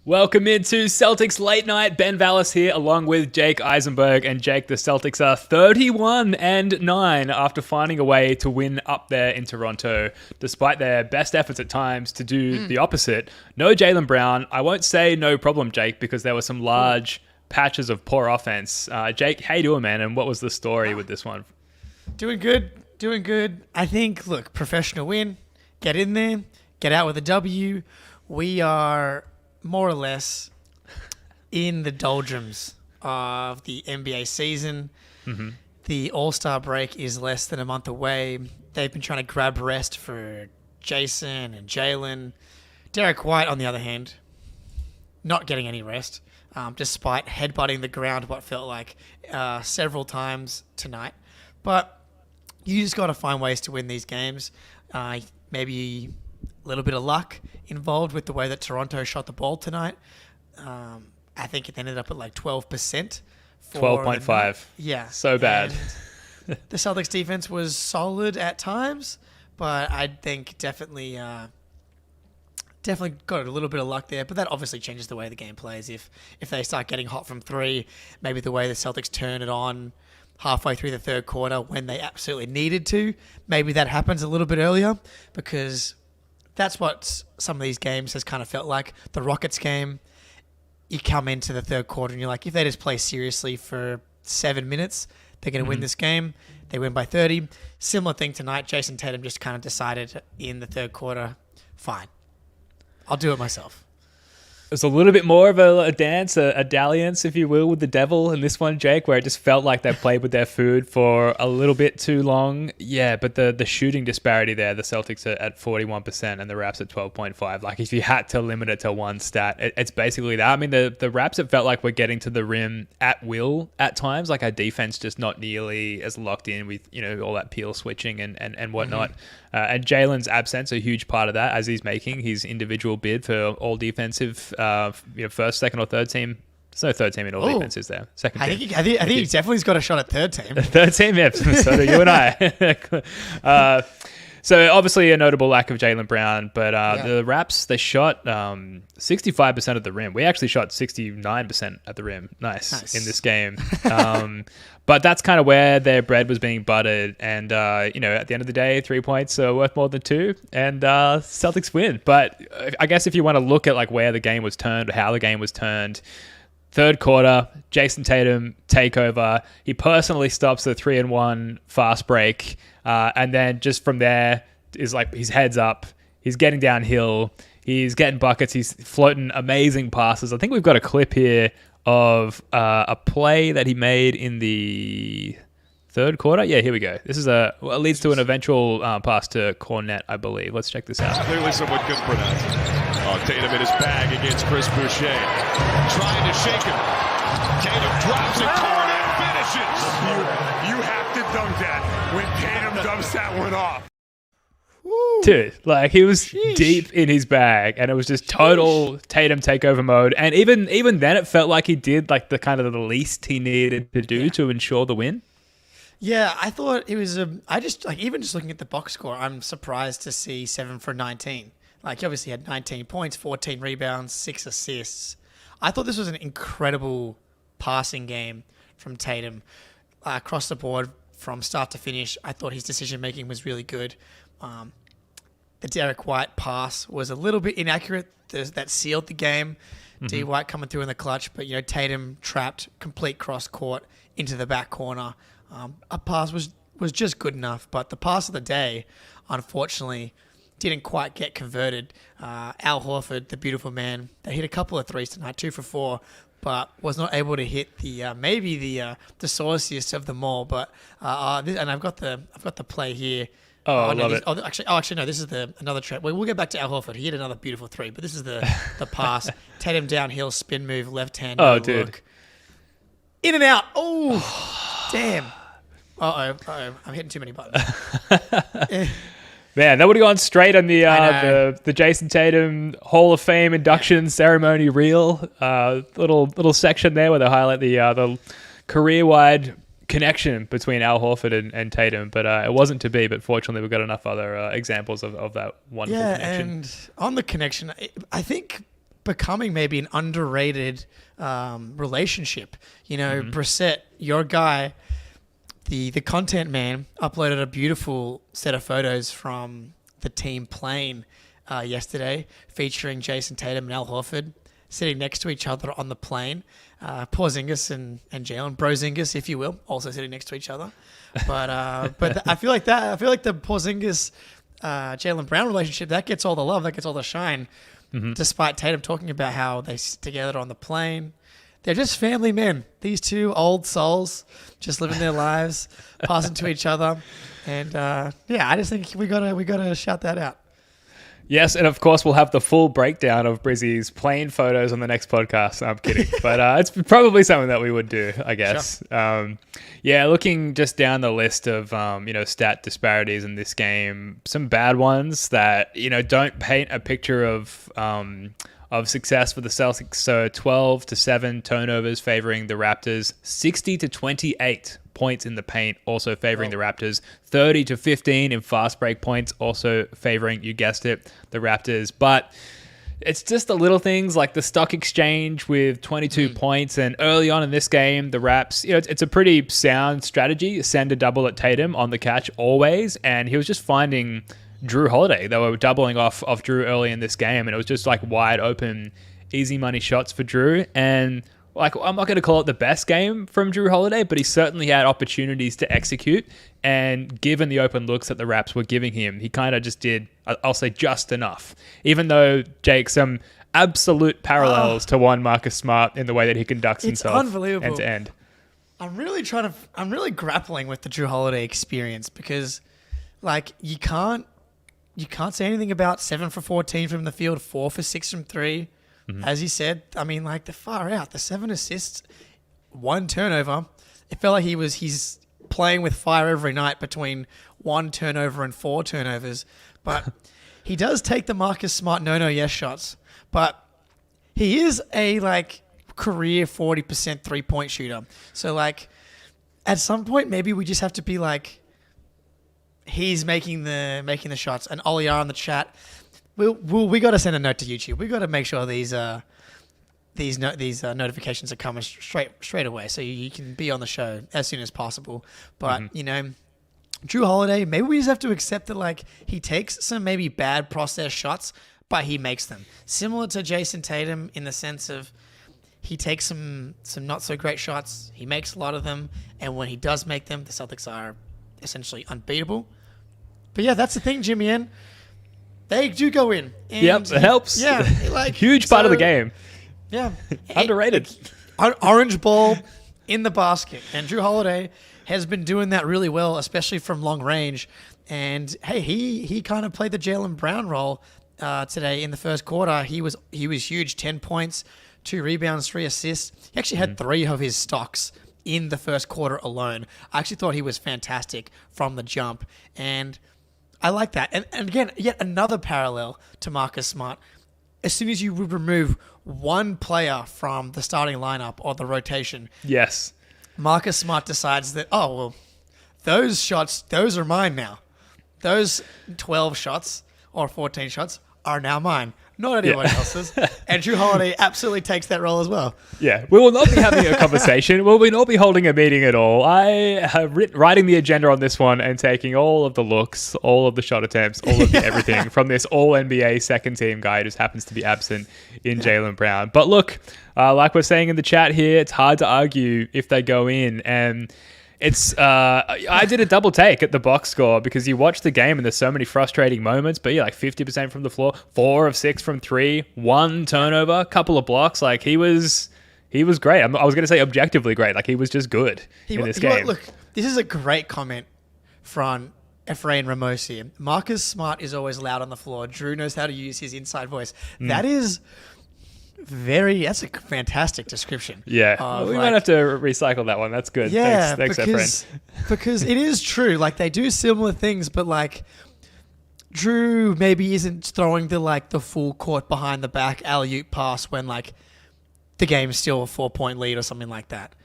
Welcome into Celtics Late Night. Ben Vallis here along with Jake Eisenberg. And Jake, the Celtics are 31-9 after finding a way to win up there in Toronto, despite their best efforts at times to do the opposite. No Jaylen Brown. I won't say no problem, Jake, because there were some large patches of poor offense. Jake, how you doing, man? And what was the story with this one? Doing good. I think, look, professional win. Get in there. Get out with a W. We are more or less in the doldrums of the NBA season. Mm-hmm. The All-Star break is less than a month away. They've been trying to grab rest for Jason and Jalen. Derek White, on the other hand, not getting any rest, despite headbutting the ground what felt like several times tonight. But you just got to find ways to win these games. Maybe a little bit of luck involved with the way that Toronto shot the ball tonight. I think it ended up at like 12%. 12.5. Yeah. So bad. The Celtics defense was solid at times, but I think definitely got a little bit of luck there. But that obviously changes the way the game plays. If they start getting hot from three, maybe the way the Celtics turn it on halfway through the third quarter when they absolutely needed to, maybe that happens a little bit earlier, because that's what some of these games has kind of felt like. The Rockets game, you come into the third quarter and you're like, if they just play seriously for 7 minutes, they're going to win this game. They win by 30. Similar thing tonight. Jason Tatum just kind of decided in the third quarter, fine, I'll do it myself. It was a little bit more of a dance, a dalliance, if you will, with the devil in this one, Jake, where it just felt like they played with their food for a little bit too long. Yeah, but the shooting disparity there, the Celtics are at 41% and the Raps at 12.5. Like, if you had to limit it to one stat, it's basically that. I mean, the Raps, it felt like we're getting to the rim at will at times. Like, our defense just not nearly as locked in with, all that peel switching and whatnot. And Jalen's absence, a huge part of that, as he's making his individual bid for all defensive first, second, or third team. There's no third team in all defenses there. Second team. I think he definitely's got a shot at third team. Third team, yeah. So do you and I. So obviously a notable lack of Jaylen Brown, but the Raps, they shot 65% of the rim. We actually shot 69% at the rim. Nice. In this game. But that's kind of where their bread was being buttered. And, at the end of the day, 3 points are worth more than two. And Celtics win. But I guess if you want to look at like where the game was turned, or how the game was turned, third quarter, Jason Tatum takeover. He personally stops the 3-and-1 fast break. And then just from there is like his head's up. He's getting downhill. He's getting buckets. He's floating amazing passes. I think we've got a clip here of a play that he made in the third quarter. Yeah, here we go. This is it leads to an eventual pass to Cornet, I believe. Let's check this out. Clearly someone couldn't pronounce it. Tatum in his bag against Chris Boucher. Trying to shake him. Tatum drops it. Cornet finishes. You have to dunk that when Tatum dumps that one off. Dude, like he was deep in his bag, and it was just total Tatum takeover mode. And even then, it felt like he did like the kind of the least he needed to do to ensure the win. Yeah, I thought it was even just looking at the box score, I'm surprised to see 7 for 19. Like, he obviously had 19 points, 14 rebounds, 6 assists. I thought this was an incredible passing game from Tatum across the board from start to finish. I thought his decision making was really good. The Derek White pass was a little bit inaccurate. That sealed the game. Mm-hmm. D. White coming through in the clutch, but Tatum trapped, complete cross court into the back corner. A pass was just good enough, but the pass of the day, unfortunately, didn't quite get converted. Al Horford, the beautiful man, they hit a couple of threes tonight, 2 for 4, but was not able to hit the sauciest of them all. But and I've got the play here. I love it. Actually, no. This is another trap. We'll get back to Al Horford. He hit another beautiful 3, but this is the pass. Tatum downhill, spin move, left hand. Oh, dude. Look. In and out. Oh, damn. Uh-oh. I'm hitting too many buttons. Man, that would have gone straight on the Jason Tatum Hall of Fame induction ceremony reel. Little section there where they highlight the career-wide connection between Al Horford and Tatum, but it wasn't to be. But fortunately, we've got enough other examples of that wonderful connection. And on the connection, I think becoming maybe an underrated relationship. Brissett, your guy. The content man uploaded a beautiful set of photos from the team plane yesterday featuring Jason Tatum and Al Horford sitting next to each other on the plane. Porzingis and Jalen, Brozingus, if you will, also sitting next to each other. But I feel like the Porzingis Jalen Brown relationship, that gets all the love, that gets all the shine, despite Tatum talking about how they sit together on the plane. They're just family men. These two old souls just living their lives, passing to each other. And I just think we gotta shout that out. Yes, and of course we'll have the full breakdown of Brizzy's plane photos on the next podcast. I'm kidding, but it's probably something that we would do, I guess. Sure. Looking just down the list of stat disparities in this game, some bad ones that don't paint a picture of success for the Celtics. So 12-7 turnovers favoring the Raptors, 60-28 points in the paint, also favoring the Raptors, 30-15 in fast break points, also favoring, you guessed it, the Raptors. But it's just the little things like the stock exchange with 22 points. And early on in this game, the Raps, it's a pretty sound strategy. Send a double at Tatum on the catch always. And he was just finding Jrue Holiday. They were doubling off Jrue early in this game, and it was just like wide open, easy money shots for Jrue. And like, I'm not going to call it the best game from Jrue Holiday, but he certainly had opportunities to execute. And given the open looks that the Raps were giving him, he kind of just did, I'll say, just enough. Even though, Jake, some absolute parallels to one Marcus Smart in the way that he conducts himself unbelievable. end to end. I'm really grappling with the Jrue Holiday experience because, like, you can't say anything about 7 for 14 from the field, 4 for 6 from 3. As you said, I mean, like, the far out, the 7 assists, 1 turnover. It felt like he's playing with fire every night between 1 turnover and 4 turnovers. But he does take the Marcus Smart no-yes shots. But he is a, like, career 40% 3-point shooter. So, like, at some point, maybe we just have to be like, he's making the shots. And Oliar in the chat, we got to send a note to YouTube. We got to make sure these notifications are coming straight away, so you can be on the show as soon as possible. But Jrue Holiday, maybe we just have to accept that, like, he takes some maybe bad process shots, but he makes them. Similar to Jason Tatum in the sense of he takes some not so great shots, he makes a lot of them, and when he does make them, the Celtics are essentially unbeatable. But yeah, that's the thing, Jimmy N. They do go in. And it helps. Yeah, like huge part of the game. Yeah, underrated. Orange ball in the basket, and Jrue Holiday has been doing that really well, especially from long range. And hey, he kind of played the Jaylen Brown role today in the first quarter. He was huge, 10 points, 2 rebounds, 3 assists. He actually had 3 of his stocks in the first quarter alone. I actually thought he was fantastic from the jump, and I like that. And again, yet another parallel to Marcus Smart. As soon as you would remove one player from the starting lineup or the rotation, yes, Marcus Smart decides that, oh, well, those shots, those are mine now. Those 12 shots or 14 shots are now mine, not anyone else's. And Jrue Holiday absolutely takes that role as well. Yeah, we will not be having a conversation. We will not be holding a meeting at all. I have writing the agenda on this one and taking all of the looks, all of the shot attempts, all of the everything from this all-NBA second team guy who just happens to be absent in Jaylen Brown. But look, like we're saying in the chat here, it's hard to argue if they go in. And it's I did a double take at the box score because you watch the game and there's so many frustrating moments, but like 50% from the floor, 4 of 6 from 3, 1 turnover, a couple of blocks. Like he was great. I was going to say objectively great. Like he was just good in this game. Look, this is a great comment from Efrain Ramos here. Marcus Smart is always loud on the floor. Jrue knows how to use his inside voice. That is That's a fantastic description. Yeah, we might have to recycle that one. That's good. Yeah, thanks, because, because it is true. Like, they do similar things, but like Jrue maybe isn't throwing the full court behind the back alley-oop pass when like the game is still a 4-point lead or something like that.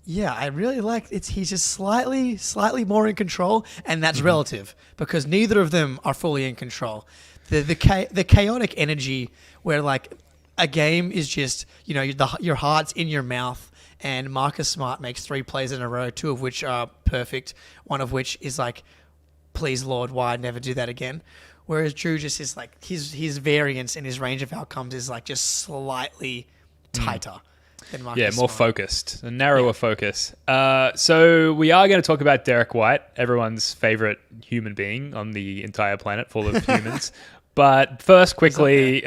Yeah, I really like it. He's just slightly more in control, and that's relative because neither of them are fully in control. The chaotic energy where like a game is just, your heart's in your mouth, and Marcus Smart makes 3 plays in a row, 2 of which are perfect, one of which is like, please Lord, why never do that again. Whereas Jrue just is like his variance and his range of outcomes is like just slightly tighter. Yeah, more focused, a narrower focus. So we are going to talk about Derek White, everyone's favorite human being on the entire planet, full of humans. But first, quickly,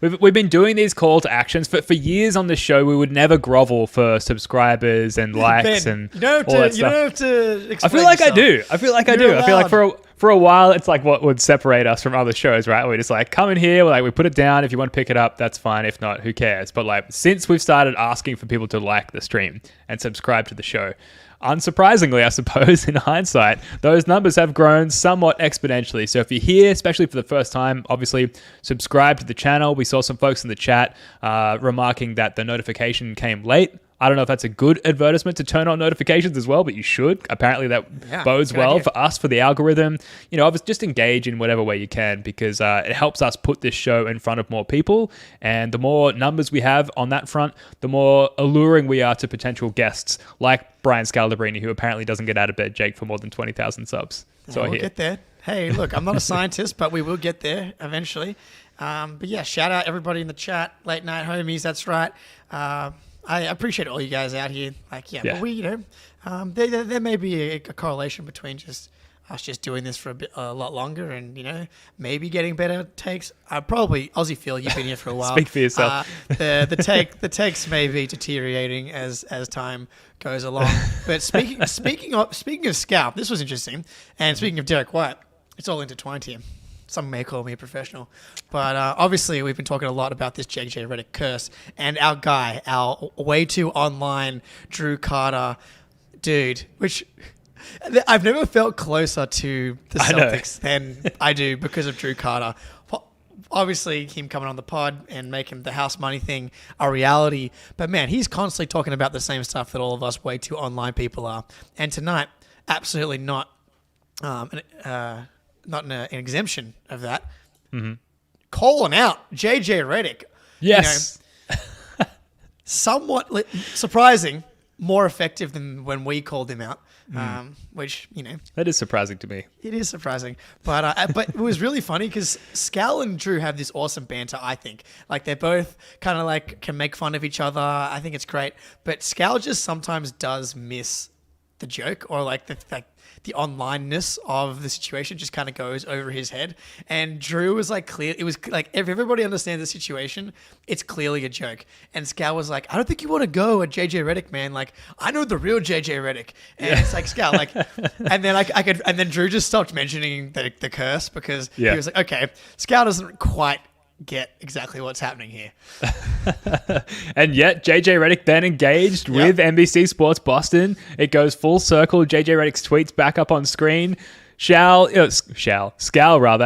we've been doing these call to actions for years on the show. We would never grovel for subscribers and likes and all that stuff. You don't have to explain I feel like yourself. I feel like for a while, it's like what would separate us from other shows, right? We're just like, come in here, we put it down. If you want to pick it up, that's fine. If not, who cares? But like, since we've started asking for people to like the stream and subscribe to the show, unsurprisingly, I suppose, in hindsight, those numbers have grown somewhat exponentially. So if you're here, especially for the first time, obviously subscribe to the channel. We saw some folks in the chat remarking that the notification came late. I don't know if that's a good advertisement to turn on notifications as well, but you should. Apparently that bodes well for us, for the algorithm. Obviously just engage in whatever way you can because it helps us put this show in front of more people. And the more numbers we have on that front, the more alluring we are to potential guests like Brian Scalabrine, who apparently doesn't get out of bed, Jake, for more than 20,000 subs. So we'll get there. Hey, look, I'm not a scientist, but we will get there eventually. But yeah, shout out everybody in the chat. Late night homies, that's right. I appreciate all you guys out here. Like, but we, there may be a correlation between just us just doing this for a lot longer and, maybe getting better takes. Probably, Aussie Phil, you've been here for a while. Speak for yourself. The takes may be deteriorating as time goes along. But speaking of Scalp, this was interesting. And speaking of Derek White, it's all intertwined here. Some may call me a professional. But obviously, we've been talking a lot about this JJ Redick curse. And our guy, our way too online Jrue Carter dude, which I've never felt closer to the Celtics than I do because of Jrue Carter. Obviously, him coming on the pod and making the house money thing a reality. But man, he's constantly talking about the same stuff that all of us way too online people are. And tonight, absolutely not an exemption of that. Mm-hmm. Calling out JJ Redick. Yes. Somewhat surprising, more effective than when we called him out, which, That is surprising to me. It is surprising. But it was really funny because Scal and Jrue have this awesome banter, I think. Like, they're both kind of like can make fun of each other. I think it's great. But Scal just sometimes does miss the joke or like the onlineness of the situation just kind of goes over his head. And Jrue was like clear. It was like if everybody understands the situation, it's clearly a joke. And Scal was like, I don't think you want to go at JJ Redick, man. Like, I know the real JJ Redick. And it's like, Scal, like, and then and then Jrue just stopped mentioning the curse because he was like, okay, Scal doesn't quite get exactly what's happening here. And yet JJ Redick then engaged with NBC Sports Boston. It goes full circle. JJ Redick's tweets back up on screen. Scal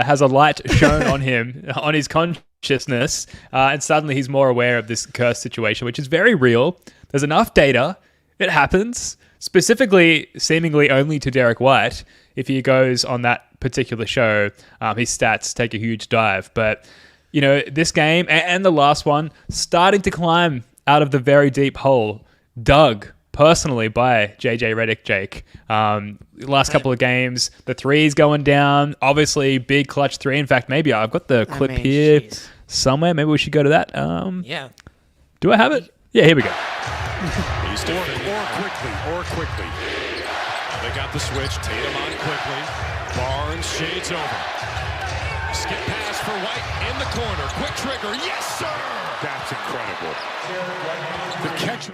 has a light shown on him, on his consciousness, and suddenly he's more aware of this curse situation, which is very real. There's enough data. It happens, specifically seemingly only to Derek White. If he goes on that particular show, his stats take a huge dive. But this game and the last one starting to climb out of the very deep hole, dug personally by JJ Redick, Jake. Last couple of games, the three's going down. Obviously, big clutch three. In fact, maybe I've got the clip here somewhere. Maybe we should go to that. Yeah. Do I have it? Yeah, here we go. He's or quickly. They got the switch. Tatum on quickly. Barnes shades over. Skip pass for White in the corner. Quick trigger. Yes, sir. That's incredible. The catch.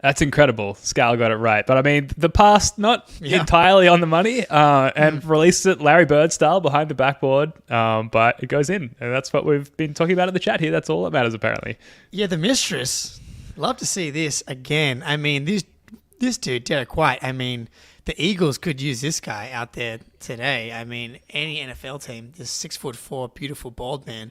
that's incredible. Scal got it right. But I mean, the pass, not entirely on the money, and released it Larry Bird style behind the backboard, but it goes in. And that's what we've been talking about in the chat here. That's all that matters, apparently. Yeah, the mistress. Love to see this again. I mean, this dude, Derek White, I mean, the Eagles could use this guy out there today. I mean, any NFL team, this 6'4", beautiful bald man.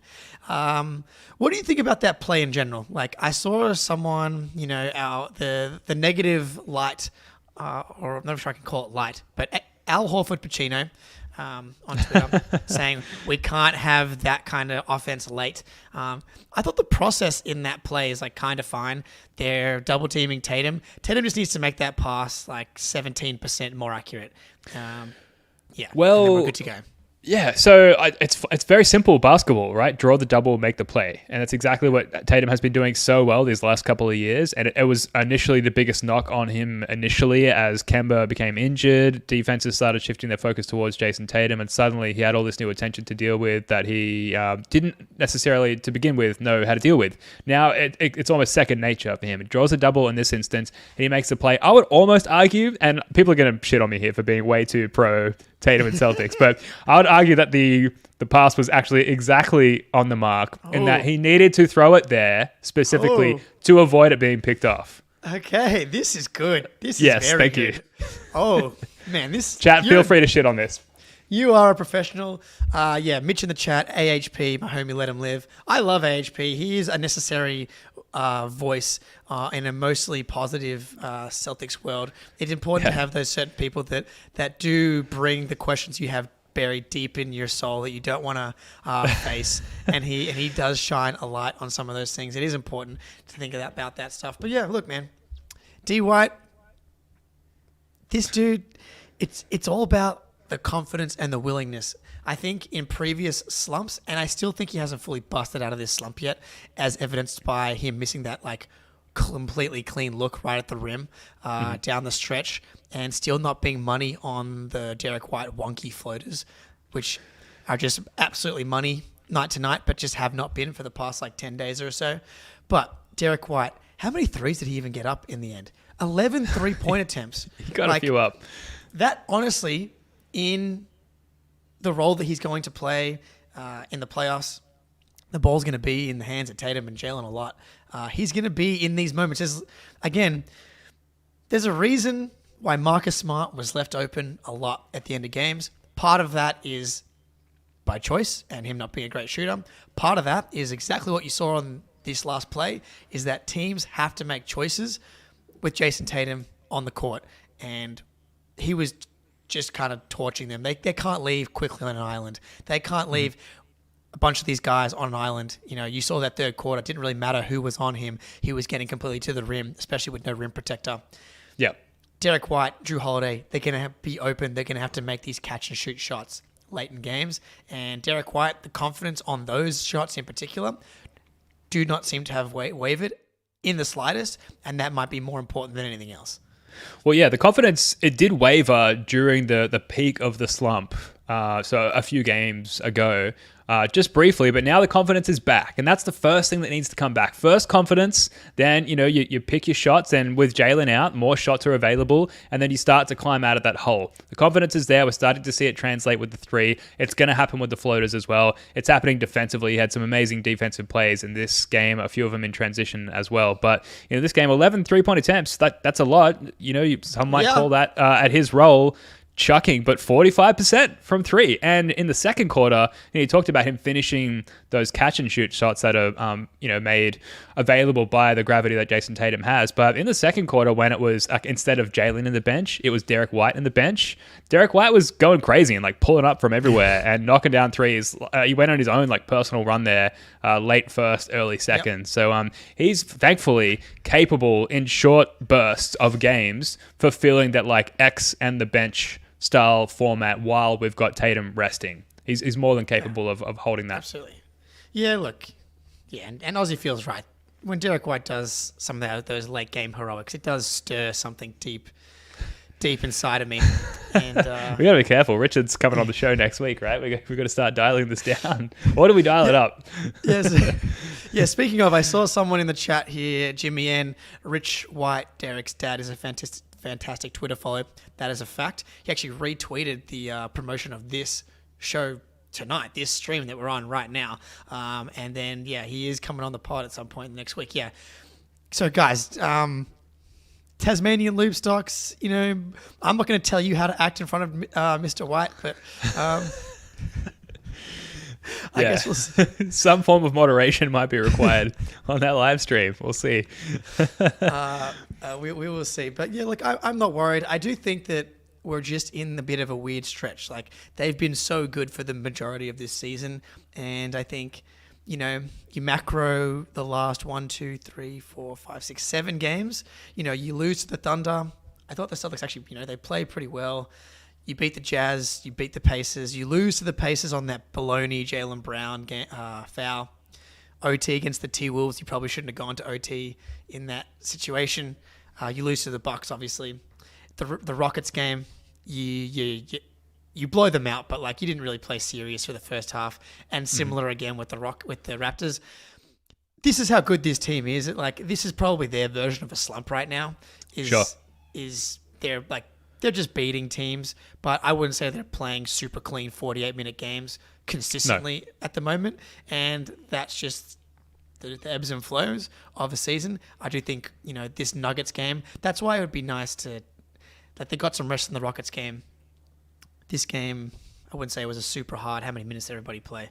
What do you think about that play in general? Like, I saw someone, the negative light, or I'm not sure I can call it light, but Al Horford Pacino on Twitter saying we can't have that kind of offense late. I thought the process in that play is like kind of fine. They're double teaming Tatum. Tatum just needs to make that pass like 17% more accurate. Well, and then we're good to go. Yeah, so it's very simple basketball, right? Draw the double, make the play. And that's exactly what Tatum has been doing so well these last couple of years. And it was initially the biggest knock on him initially as Kemba became injured. Defenses started shifting their focus towards Jason Tatum, and suddenly he had all this new attention to deal with that he didn't necessarily, to begin with, know how to deal with. Now it's almost second nature for him. It draws a double in this instance, and he makes the play. I would almost argue, and people are going to shit on me here for being way too pro Tatum and Celtics, but I would argue that the pass was actually exactly on the mark in that he needed to throw it there specifically to avoid it being picked off. Okay, this is good. This is yes, very thank good. you. Oh, man, this... Chat, feel free to shit on this. You are a professional. Mitch in the chat, AHP, my homie, let him live. I love AHP. He is a necessary voice in a mostly positive Celtics world. It's important to have those certain people that do bring the questions you have buried deep in your soul that you don't want to face. and he does shine a light on some of those things. It is important to think about that stuff. But yeah, look, man, D White, this dude, it's all about the confidence and the willingness. I think in previous slumps, and I still think he hasn't fully busted out of this slump yet, as evidenced by him missing that like completely clean look right at the rim down the stretch, and still not being money on the Derek White wonky floaters, which are just absolutely money night to night, but just have not been for the past like 10 days or so. But Derek White, how many threes did he even get up in the end? 11 three-point attempts. He got a few up. That honestly, in the role that he's going to play in the playoffs, the ball's going to be in the hands of Tatum and Jalen a lot. He's going to be in these moments. There's a reason why Marcus Smart was left open a lot at the end of games. Part of that is by choice and him not being a great shooter. Part of that is exactly what you saw on this last play, is that teams have to make choices with Jason Tatum on the court. And he was just kind of torching them. They can't leave quickly on an island. They can't leave a bunch of these guys on an island. You saw that third quarter. It didn't really matter who was on him. He was getting completely to the rim, especially with no rim protector. Yeah. Derek White, Jrue Holiday, they're going to be open. They're going to have to make these catch and shoot shots late in games. And Derek White, the confidence on those shots in particular do not seem to have wavered in the slightest. And that might be more important than anything else. Well, yeah, the confidence, it did waver during the peak of the slump. So a few games ago, just briefly, but now the confidence is back. And that's the first thing that needs to come back. First confidence, then, you pick your shots, and with Jalen out, more shots are available, and then you start to climb out of that hole. The confidence is there. We're starting to see it translate with the three. It's going to happen with the floaters as well. It's happening defensively. He had some amazing defensive plays in this game, a few of them in transition as well. But, this game, 11 three-point attempts, that's a lot. Some might call that at his role chucking, but 45% from three. And in the second quarter, he talked about him finishing those catch and shoot shots that are, made available by the gravity that Jason Tatum has. But in the second quarter, when it was instead of Jalen in the bench, it was Derek White in the bench. Derek White was going crazy and like pulling up from everywhere and knocking down threes. He went on his own like personal run there, late first, early second. Yep. So he's thankfully capable in short bursts of games fulfilling that like X and the bench style format while we've got Tatum resting. He's more than capable of holding that. Absolutely. Yeah, look. Yeah, and Ozzy feels right. When Derek White does some of those late game heroics, it does stir something deep inside of me. And we got to be careful. Richard's coming on the show next week, right? We've got to start dialing this down. Or do we dial it up? Yes. Yeah, speaking of, I saw someone in the chat here, Jimmy N. Rich White, Derek's dad, is a fantastic Twitter follow. That is a fact. He actually retweeted the promotion of this show tonight, this stream that we're on right now. And then, yeah, he is coming on the pod at some point next week. Yeah. So, guys, Tasmanian loop stocks, I'm not going to tell you how to act in front of Mr. White, but I guess we'll see. Some form of moderation might be required on that live stream. We'll see. We will see. But yeah, look, I'm not worried. I do think that we're just in a bit of a weird stretch. Like, they've been so good for the majority of this season. And I think, you macro the last 1, 2, 3, 4, 5, 6, 7 games. You lose to the Thunder. I thought the Celtics actually, they played pretty well. You beat the Jazz, you beat the Pacers, you lose to the Pacers on that baloney Jaylen Brown foul. OT against the T-Wolves, you probably shouldn't have gone to OT in that situation. You lose to the Bucks, obviously. The Rockets game, you blow them out, but you didn't really play serious for the first half. And similar again with the Raptors. This is how good this team is. This is probably their version of a slump right now. Is they're just beating teams, but I wouldn't say they're playing super clean 48-minute games consistently at the moment. And that's just the ebbs and flows of a season. I do think, this Nuggets game, that's why it would be nice that they got some rest in the Rockets game. This game, I wouldn't say it was a super hard. How many minutes did everybody play?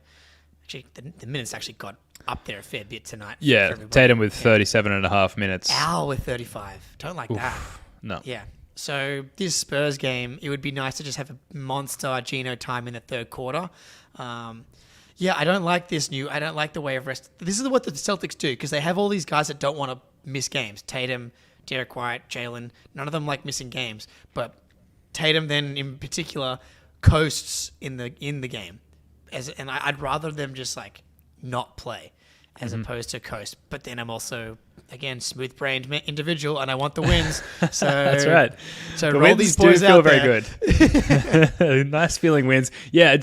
Actually, the minutes actually got up there a fair bit tonight. Yeah, Tatum with 37.5 minutes. Al with 35. Don't like that. No. Yeah. So this Spurs game, it would be nice to just have a monster Geno time in the third quarter. I don't like I don't like the way of rest. This is what the Celtics do, because they have all these guys that don't want to miss games. Tatum, Derek White, Jalen, none of them like missing games. But Tatum then in particular coasts in the game. And I'd rather them just not play as opposed to coast. But then I'm also, again, smooth-brained individual, and I want the wins. So that's right. So the roll wins these boys do feel out very there. good. Nice feeling wins. Yeah,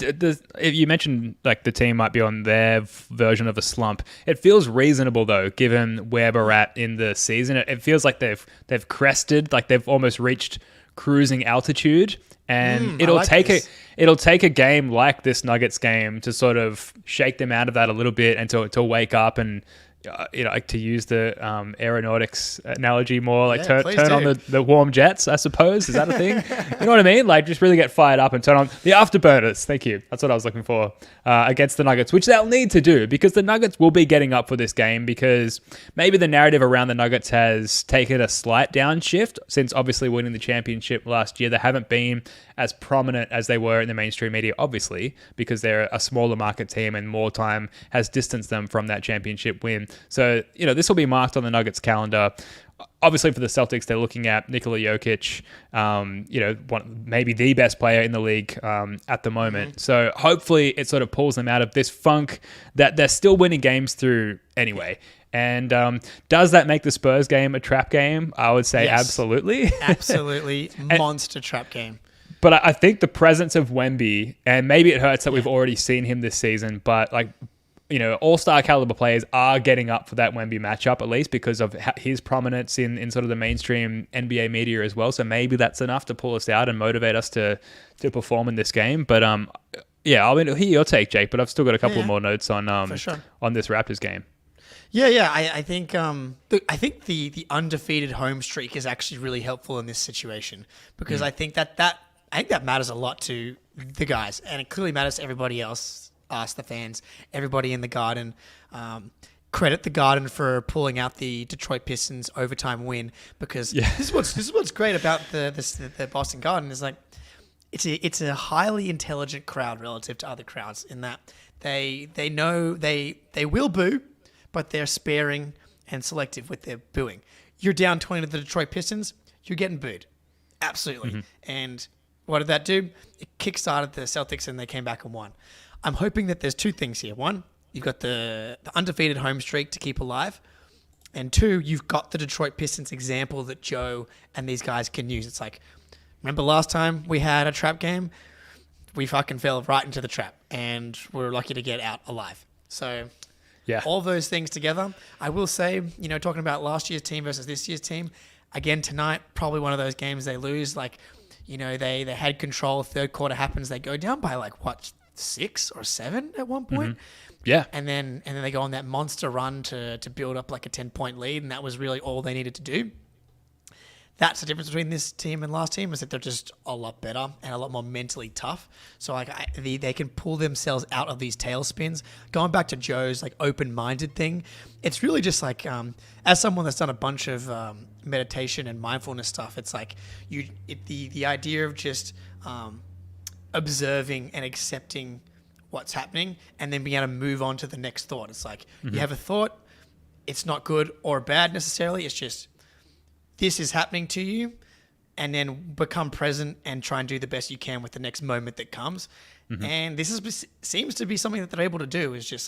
you mentioned the team might be on their version of a slump. It feels reasonable though, given where we're at in the season. It feels like they've crested, they've almost reached cruising altitude. And it'll take a game like this Nuggets game to sort of shake them out of that a little bit and to wake up and to use the aeronautics analogy more, turn on the warm jets, I suppose. Is that a thing? You know what I mean? Just really get fired up and turn on the afterburners. Thank you. That's what I was looking for against the Nuggets, which they'll need to do, because the Nuggets will be getting up for this game, because maybe the narrative around the Nuggets has taken a slight downshift since obviously winning the championship last year. They haven't been as prominent as they were in the mainstream media, obviously, because they're a smaller market team and more time has distanced them from that championship win. So, this will be marked on the Nuggets calendar. Obviously, for the Celtics, they're looking at Nikola Jokic, maybe the best player in the league at the moment. So hopefully it sort of pulls them out of this funk that they're still winning games through anyway. And does that make the Spurs game a trap game? I would say yes. Absolutely. Absolutely. Monster trap game. But I think the presence of Wemby, and maybe it hurts that we've already seen him this season, but all-star caliber players are getting up for that Wemby matchup, at least because of his prominence in sort of the mainstream NBA media as well. So maybe that's enough to pull us out and motivate us to perform in this game. But I'll hear your take, Jake, but I've still got a couple more notes on on this Raptors game. Yeah. I think the undefeated home streak is actually really helpful in this situation, because I think that matters a lot to the guys, and it clearly matters to everybody else. Us, the fans, everybody in the Garden. Credit the Garden for pulling out the Detroit Pistons overtime win, because this is what's great about the Boston Garden is it's a highly intelligent crowd relative to other crowds, in that they know they will boo, but they're sparing and selective with their booing. You're down 20 to the Detroit Pistons, you're getting booed, absolutely. And what did that do? It kickstarted the Celtics, and they came back and won. I'm hoping that there's two things here. One, you've got the undefeated home streak to keep alive. And two, you've got the Detroit Pistons example that Joe and these guys can use. It's remember last time we had a trap game? We fucking fell right into the trap, and we're lucky to get out alive. So, Yeah. All those things together. I will say, talking about last year's team versus this year's team, again tonight, probably one of those games they lose. Like, they had control. Third quarter happens, they go down by 6 or 7 at one point. Yeah. And then they go on that monster run to build up a 10-point lead, and that was really all they needed to do. That's the difference between this team and last team, is that they're just a lot better and a lot more mentally tough. So they can pull themselves out of these tailspins. Going back to Joe's open-minded thing, it's really just as someone that's done a bunch of meditation and mindfulness stuff, it's the idea of just observing and accepting what's happening and then being able to move on to the next thought. It's you have a thought, it's not good or bad necessarily, it's just this is happening to you, and then become present and try and do the best you can with the next moment that comes. And this seems to be something that they're able to do, is just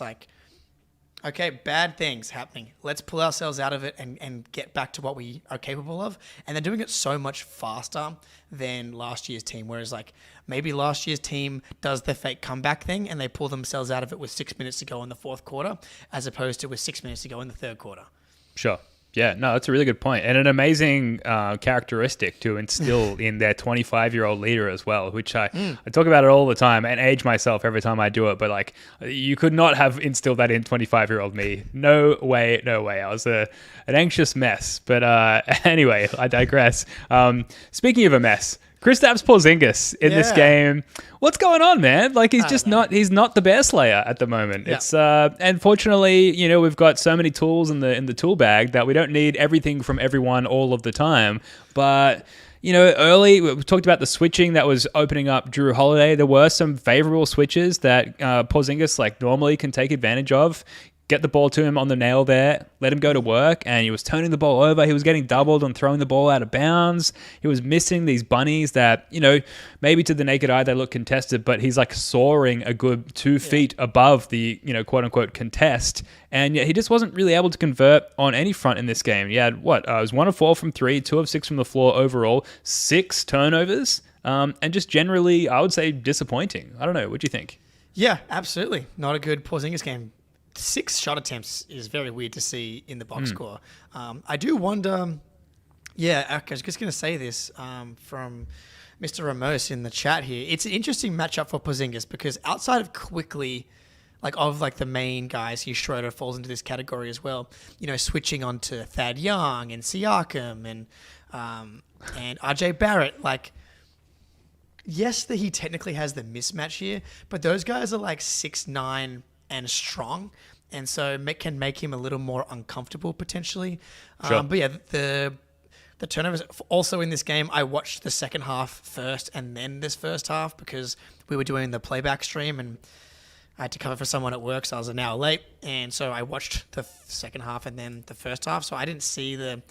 okay, bad things happening. Let's pull ourselves out of it and get back to what we are capable of. And they're doing it so much faster than last year's team. Whereas maybe last year's team does the fake comeback thing and they pull themselves out of it with 6 minutes to go in the fourth quarter, as opposed to with 6 minutes to go in the third quarter. Sure. Yeah, no, that's a really good point. And an amazing characteristic to instill in their 25-year-old leader as well, which I talk about it all the time and age myself every time I do it. But you could not have instilled that in 25-year-old me. No way, no way. I was an anxious mess. But anyway, I digress. Speaking of a mess, Kristaps Porzingis in this game. What's going on, man? He's not the bear slayer at the moment. Yeah. It's unfortunately, we've got so many tools in the tool bag that we don't need everything from everyone all of the time. But early we talked about the switching that was opening up Jrue Holiday. There were some favorable switches that Porzingis normally can take advantage of. Get the ball to him on the nail there, let him go to work, and he was turning the ball over. He was getting doubled and throwing the ball out of bounds. He was missing these bunnies that, maybe to the naked eye they look contested, but he's soaring a good 2 feet above the, quote-unquote contest. And yet he just wasn't really able to convert on any front in this game. He had, it was 1 of 4 from 3, 2 of 6 from the floor overall, 6 turnovers, and just generally, I would say, disappointing. I don't know. What do you think? Yeah, absolutely. Not a good Porzingis game. 6 shot attempts is very weird to see in the box score. I do wonder, I was just going to say this from Mr. Ramos in the chat here. It's an interesting matchup for Porzingis because outside of quickly, the main guys, Schroeder falls into this category as well, switching on to Thad Young and Siakam and RJ Barrett, yes, that he technically has the mismatch here, but those guys are 6'9", and strong, and so can make him a little more uncomfortable potentially. Sure. But yeah, the turnovers also in this game. I watched the second half first and then this first half because we were doing the playback stream and I had to cover for someone at work, so I was an hour late, and so I watched the second half and then the first half. So I didn't see the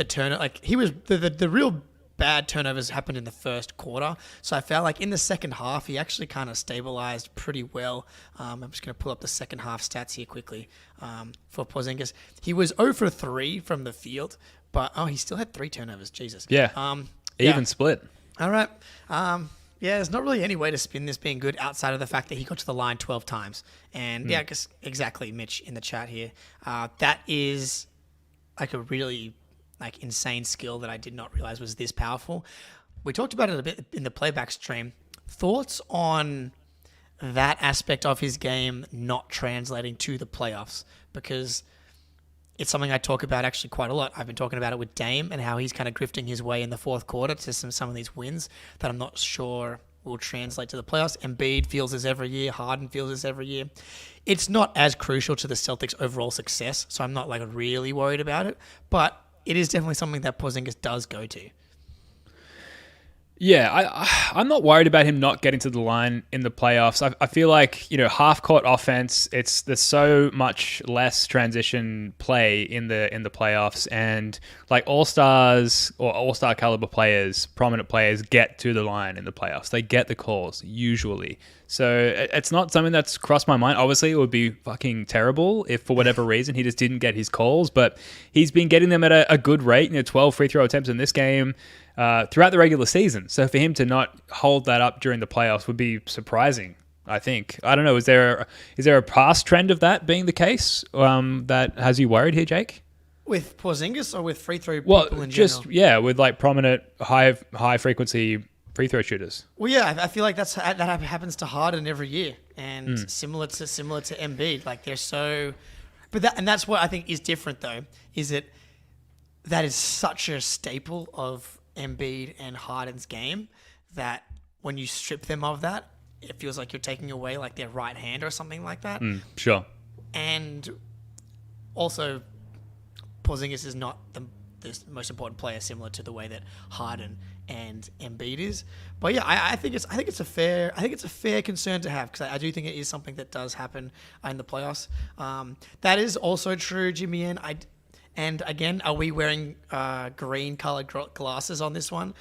turn. He was the real bad turnovers happened in the first quarter. So I felt in the second half, he actually kind of stabilized pretty well. I'm just going to pull up the second half stats here quickly for Porzingis. He was 0 for 3 from the field, but he still had 3 turnovers. Jesus. Yeah. Even split. All right. There's not really any way to spin this being good outside of the fact that he got to the line 12 times. And I guess exactly, Mitch in the chat here. That is a really insane skill that I did not realize was this powerful. We talked about it a bit in the playback stream. Thoughts on that aspect of his game not translating to the playoffs? Because it's something I talk about actually quite a lot. I've been talking about it with Dame and how he's kind of grifting his way in the fourth quarter to some of these wins that I'm not sure will translate to the playoffs. Embiid feels this every year. Harden feels this every year. It's not as crucial to the Celtics' overall success, so I'm not really worried about it. But it is definitely something that Porzingis does go to. Yeah, I'm not worried about him not getting to the line in the playoffs. I feel like, half-court offense, there's so much less transition play in the playoffs, and all-stars or all-star caliber players, prominent players, get to the line in the playoffs. They get the calls, usually. So it's not something that's crossed my mind. Obviously, it would be fucking terrible if for whatever reason he just didn't get his calls, but he's been getting them at a good rate. 12 free throw attempts in this game throughout the regular season. So for him to not hold that up during the playoffs would be surprising. I think. I don't know. Is there a past trend of that being the case that has you worried here, Jake? With Porzingis or with free throw people in just general? with like prominent high frequency free throw shooters. Well, yeah, I feel like that happens to Harden every year, and similar to Embiid. Like they're so, that's what I think is different though. Is that is such a staple of Embiid and Harden's game that when you strip them of that, it feels like you're taking away like their right hand or something like that. Sure. And also, Porzingis is not the most important player, similar to the way that Harden and Embiid is. But yeah, I think it's a fair concern to have, because I do think it is something that does happen in the playoffs. That is also true, Jimmy. And again, are we wearing green colored glasses on this one?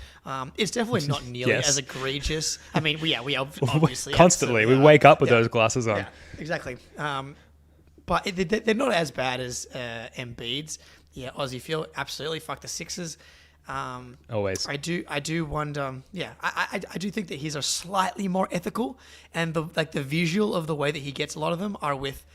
It's definitely not nearly Yes. as egregious. I mean, we obviously Constantly. We wake up with those glasses on. Yeah, exactly. But they're not as bad as Embiid's. Yeah, Aussie Phil, absolutely. Fuck the Sixers. Always. I do wonder. Yeah, I do think that he's a slightly more ethical, and the visual of the way that he gets a lot of them are with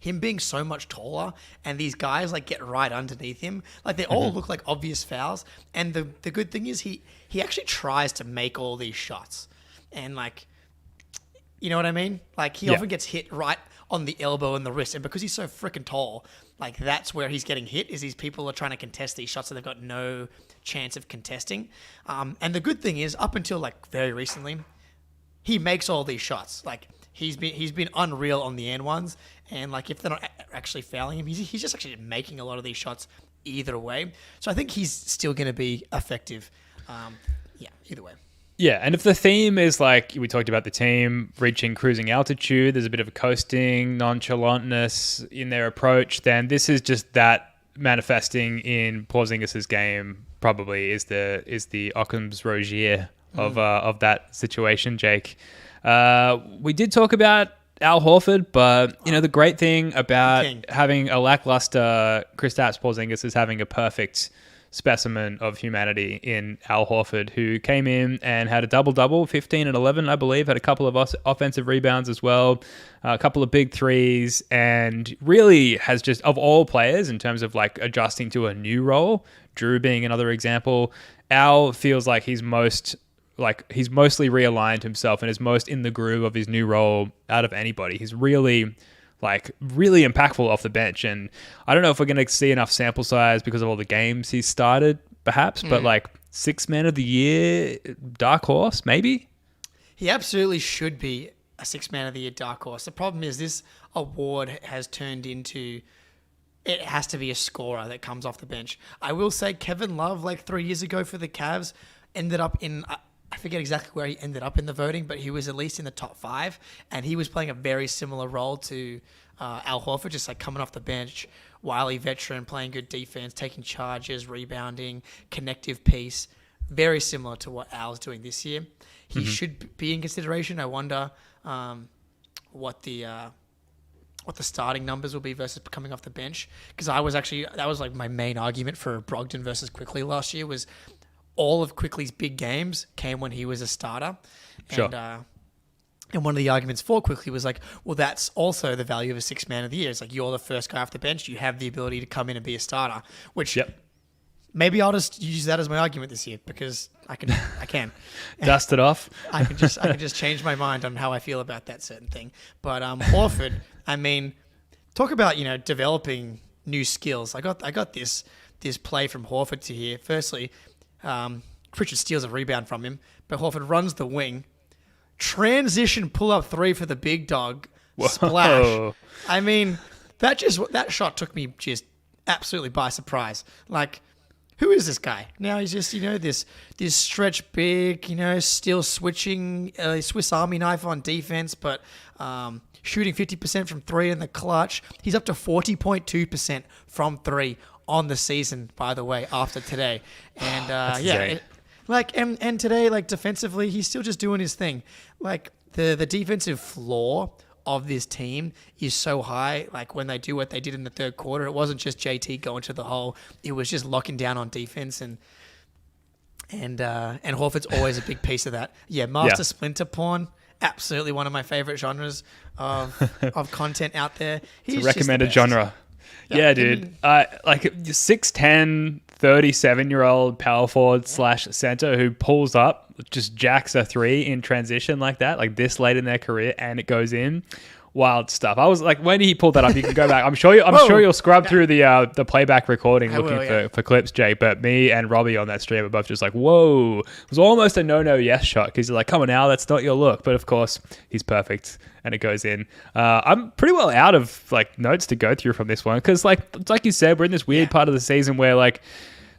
him being so much taller, and these guys like get right underneath him. Like they all look like obvious fouls. And the good thing is he actually tries to make all these shots, and like, you know what I mean? Like he often gets hit right on the elbow and the wrist, and because he's so freaking tall, like that's where he's getting hit. Is these people are trying to contest these shots that they've got no chance of contesting. And the good thing is, up until like very recently, he makes all these shots. Like he's been unreal on the end ones, and like if they're not actually fouling him, he's just actually making a lot of these shots either way. So I think he's still going to be effective. Either way. Yeah, and if the theme is like we talked about the team reaching cruising altitude, there's a bit of a coasting nonchalantness in their approach, then this is just that manifesting in Porzingis' game. Probably is the Occam's razor of that situation, Jake. We did talk about Al Horford, but the great thing about having a lackluster Kristaps Porzingis is having a perfect specimen of humanity in Al Horford, who came in and had a double-double, 15 and 11, I believe, had a couple of offensive rebounds as well, a couple of big threes, and really has just, of all players, in terms of like adjusting to a new role, Jrue being another example, Al feels like he's mostly realigned himself and is most in the groove of his new role out of anybody. He's really impactful off the bench. And I don't know if we're going to see enough sample size because of all the games he's started, perhaps, but like 6th man of the year, dark horse, maybe? He absolutely should be a 6th man of the year dark horse. The problem is this award has turned into, it has to be a scorer that comes off the bench. I will say Kevin Love, like 3 years ago for the Cavs, ended up in, I forget exactly where he ended up in the voting, but he was at least in the top 5, and he was playing a very similar role to Al Horford, just like coming off the bench, wily veteran, playing good defense, taking charges, rebounding, connective piece, very similar to what Al's doing this year. He should be in consideration. I wonder what the starting numbers will be versus coming off the bench, because that was like my main argument for Brogdon versus Quickly last year was all of Quickly's big games came when he was a starter. Sure. And one of the arguments for Quickly was like, well, that's also the value of a 6th man of the year. It's like you're the first guy off the bench. You have the ability to come in and be a starter, which maybe I'll just use that as my argument this year, because I can. Dust it off. I can just change my mind on how I feel about that certain thing. But Horford, I mean, talk about, developing new skills. I got this play from Horford to here. Firstly, Pritchard steals a rebound from him, but Horford runs the wing. Transition pull-up 3 for the big dog. Whoa. Splash. I mean, that shot took me just absolutely by surprise. Like, who is this guy? Now he's just, this stretch big, still switching Swiss Army knife on defense, but shooting 50% from 3 in the clutch. He's up to 40.2% from 3 on the season, by the way, after today. And and today, like defensively, he's still just doing his thing. Like the defensive floor of this team is so high. Like when they do what they did in the third quarter, it wasn't just JT going to the hole. It was just locking down on defense, and Horford's always a big piece of that. Yeah, Master Splinter Porn. absolutely one of my favorite genres of content out there. It's a recommended genre. Yeah, dude. Like 6'10", 37-year-old power forward / center who pulls up, just jacks a 3 in transition like that, like this late in their career, and it goes in. Wild stuff. I was like, when he pulled that up, you can go back. I'm sure you'll scrub through the playback recording for clips, Jake. But me and Robbie on that stream are both just like, whoa. It was almost a no yes shot because you're like, come on now, that's not your look. But of course, he's perfect and it goes in. I'm pretty well out of like notes to go through from this one because like you said, we're in this weird part of the season where like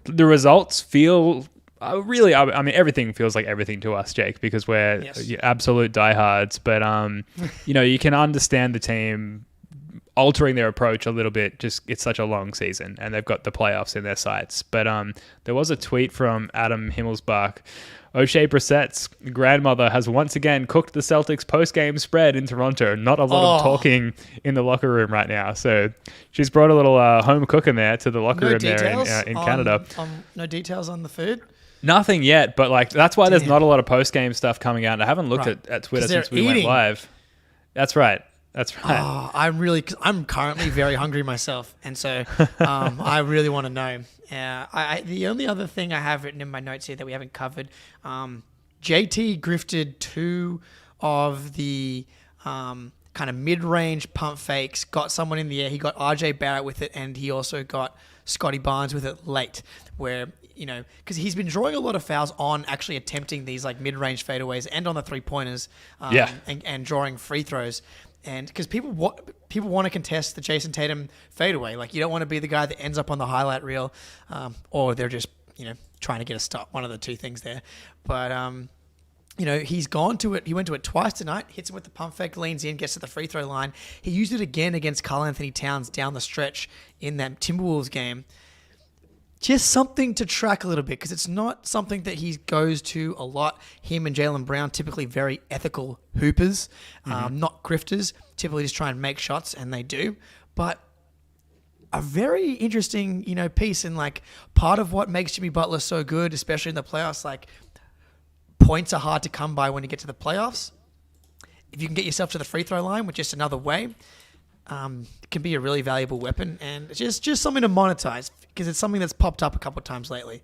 the results feel. I mean, everything feels like everything to us, Jake, because we're absolute diehards. But, you can understand the team altering their approach a little bit. Just it's such a long season, and they've got the playoffs in their sights. But there was a tweet from Adam Himmelsbach. O'Shea Brissett's grandmother has once again cooked the Celtics post-game spread in Toronto. Not a lot of talking in the locker room right now. So she's brought a little home cooking there to the locker room there in Canada. No details on the food? Nothing yet, but like that's why there's not a lot of post-game stuff coming out. I haven't looked at Twitter since we went live. That's right. Oh, I'm currently very hungry myself, and so I really want to know. The only other thing I have written in my notes here that we haven't covered, JT grifted 2 of the kind of mid-range pump fakes, got someone in the air. He got RJ Barrett with it, and he also got Scotty Barnes with it late, where because he's been drawing a lot of fouls on actually attempting these like mid-range fadeaways and on the 3-pointers, and drawing free throws. And because people want to contest the Jason Tatum fadeaway, like you don't want to be the guy that ends up on the highlight reel, or they're just trying to get a stop. One of the two things there, but he's gone to it. He went to it twice tonight. Hits him with the pump fake, leans in, gets to the free throw line. He used it again against Karl Anthony Towns down the stretch in that Timberwolves game. Just something to track a little bit because it's not something that he goes to a lot. Him and Jaylen Brown, typically very ethical hoopers, not grifters, typically just try and make shots, and they do. But a very interesting, piece, and like part of what makes Jimmy Butler so good, especially in the playoffs, like points are hard to come by when you get to the playoffs. If you can get yourself to the free throw line, which is another way, can be a really valuable weapon, and it's just something to monetize because it's something that's popped up a couple of times lately.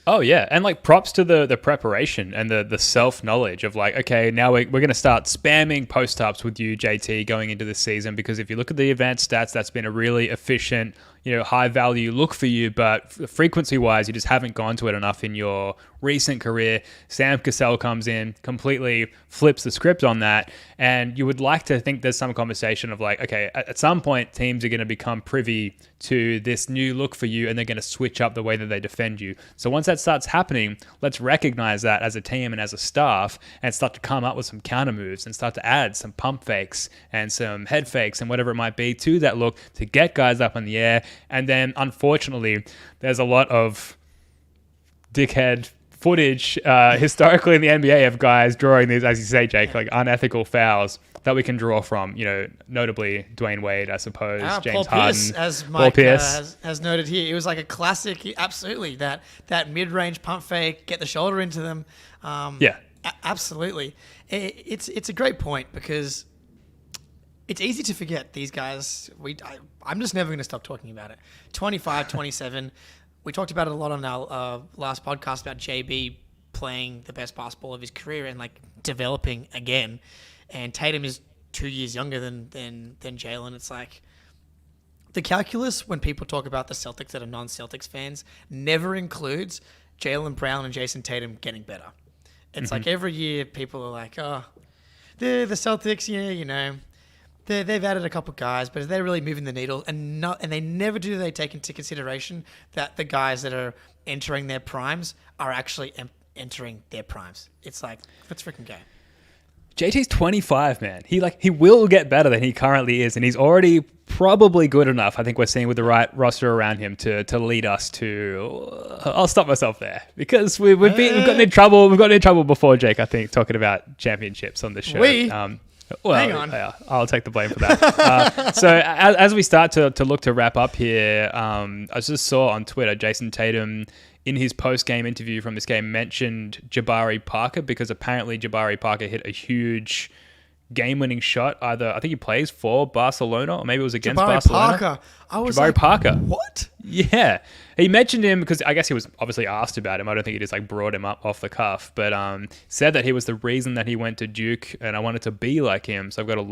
Oh yeah, and like props to the preparation and the self knowledge of like, okay, now we're going to start spamming post ups with you, JT, going into the season, because if you look at the advanced stats, that's been a really efficient, high value look for you, but frequency wise, you just haven't gone to it enough in your recent career. Sam Cassell comes in, completely flips the script on that, and you would like to think there's some conversation of like, okay, at some point teams are going to become privy to this new look for you, and they're going to switch up the way that they defend you. So once that starts happening, let's recognize that as a team and as a staff, and start to come up with some counter moves and start to add some pump fakes and some head fakes and whatever it might be to that look to get guys up in the air. And then, unfortunately, there's a lot of dickhead footage historically in the NBA of guys drawing these, as you say, Jake, like unethical fouls that we can draw from, notably Dwayne Wade, I suppose, James Paul Harden, Pierce, as Mike has noted here. It was like a classic, absolutely, that mid-range pump fake, get the shoulder into them. Absolutely. It's a great point because it's easy to forget these guys. I'm just never going to stop talking about it. 25, 27. We talked about it a lot on our last podcast about JB playing the best basketball of his career and like developing again. And Tatum is 2 years younger than Jaylen. It's like the calculus when people talk about the Celtics that are non-Celtics fans never includes Jaylen Brown and Jason Tatum getting better. It's like every year people are like, oh, the Celtics, they've added a couple guys, but they're really moving the needle, and they never do. They take into consideration that the guys that are entering their primes are actually entering their primes. It's like, let's freaking go. JT's 25, man. He will get better than he currently is, and he's already probably good enough. I think we're seeing with the right roster around him to lead us to. I'll stop myself there because we've gotten in trouble. We've gotten in trouble before, Jake. I think talking about championships on this show. Well, Hang on. Yeah, I'll take the blame for that. So as we start to look to wrap up here, I just saw on Twitter Jason Tatum in his post-game interview from this game mentioned Jabari Parker because apparently Jabari Parker hit a huge game-winning shot. Either I think he plays for Barcelona or maybe it was against Barcelona. Parker. I was Jabari like, Parker. What? Yeah. He mentioned him because I guess he was obviously asked about him. I don't think he just like brought him up off the cuff, but said that he was the reason that he went to Duke and I wanted to be like him. So I've got a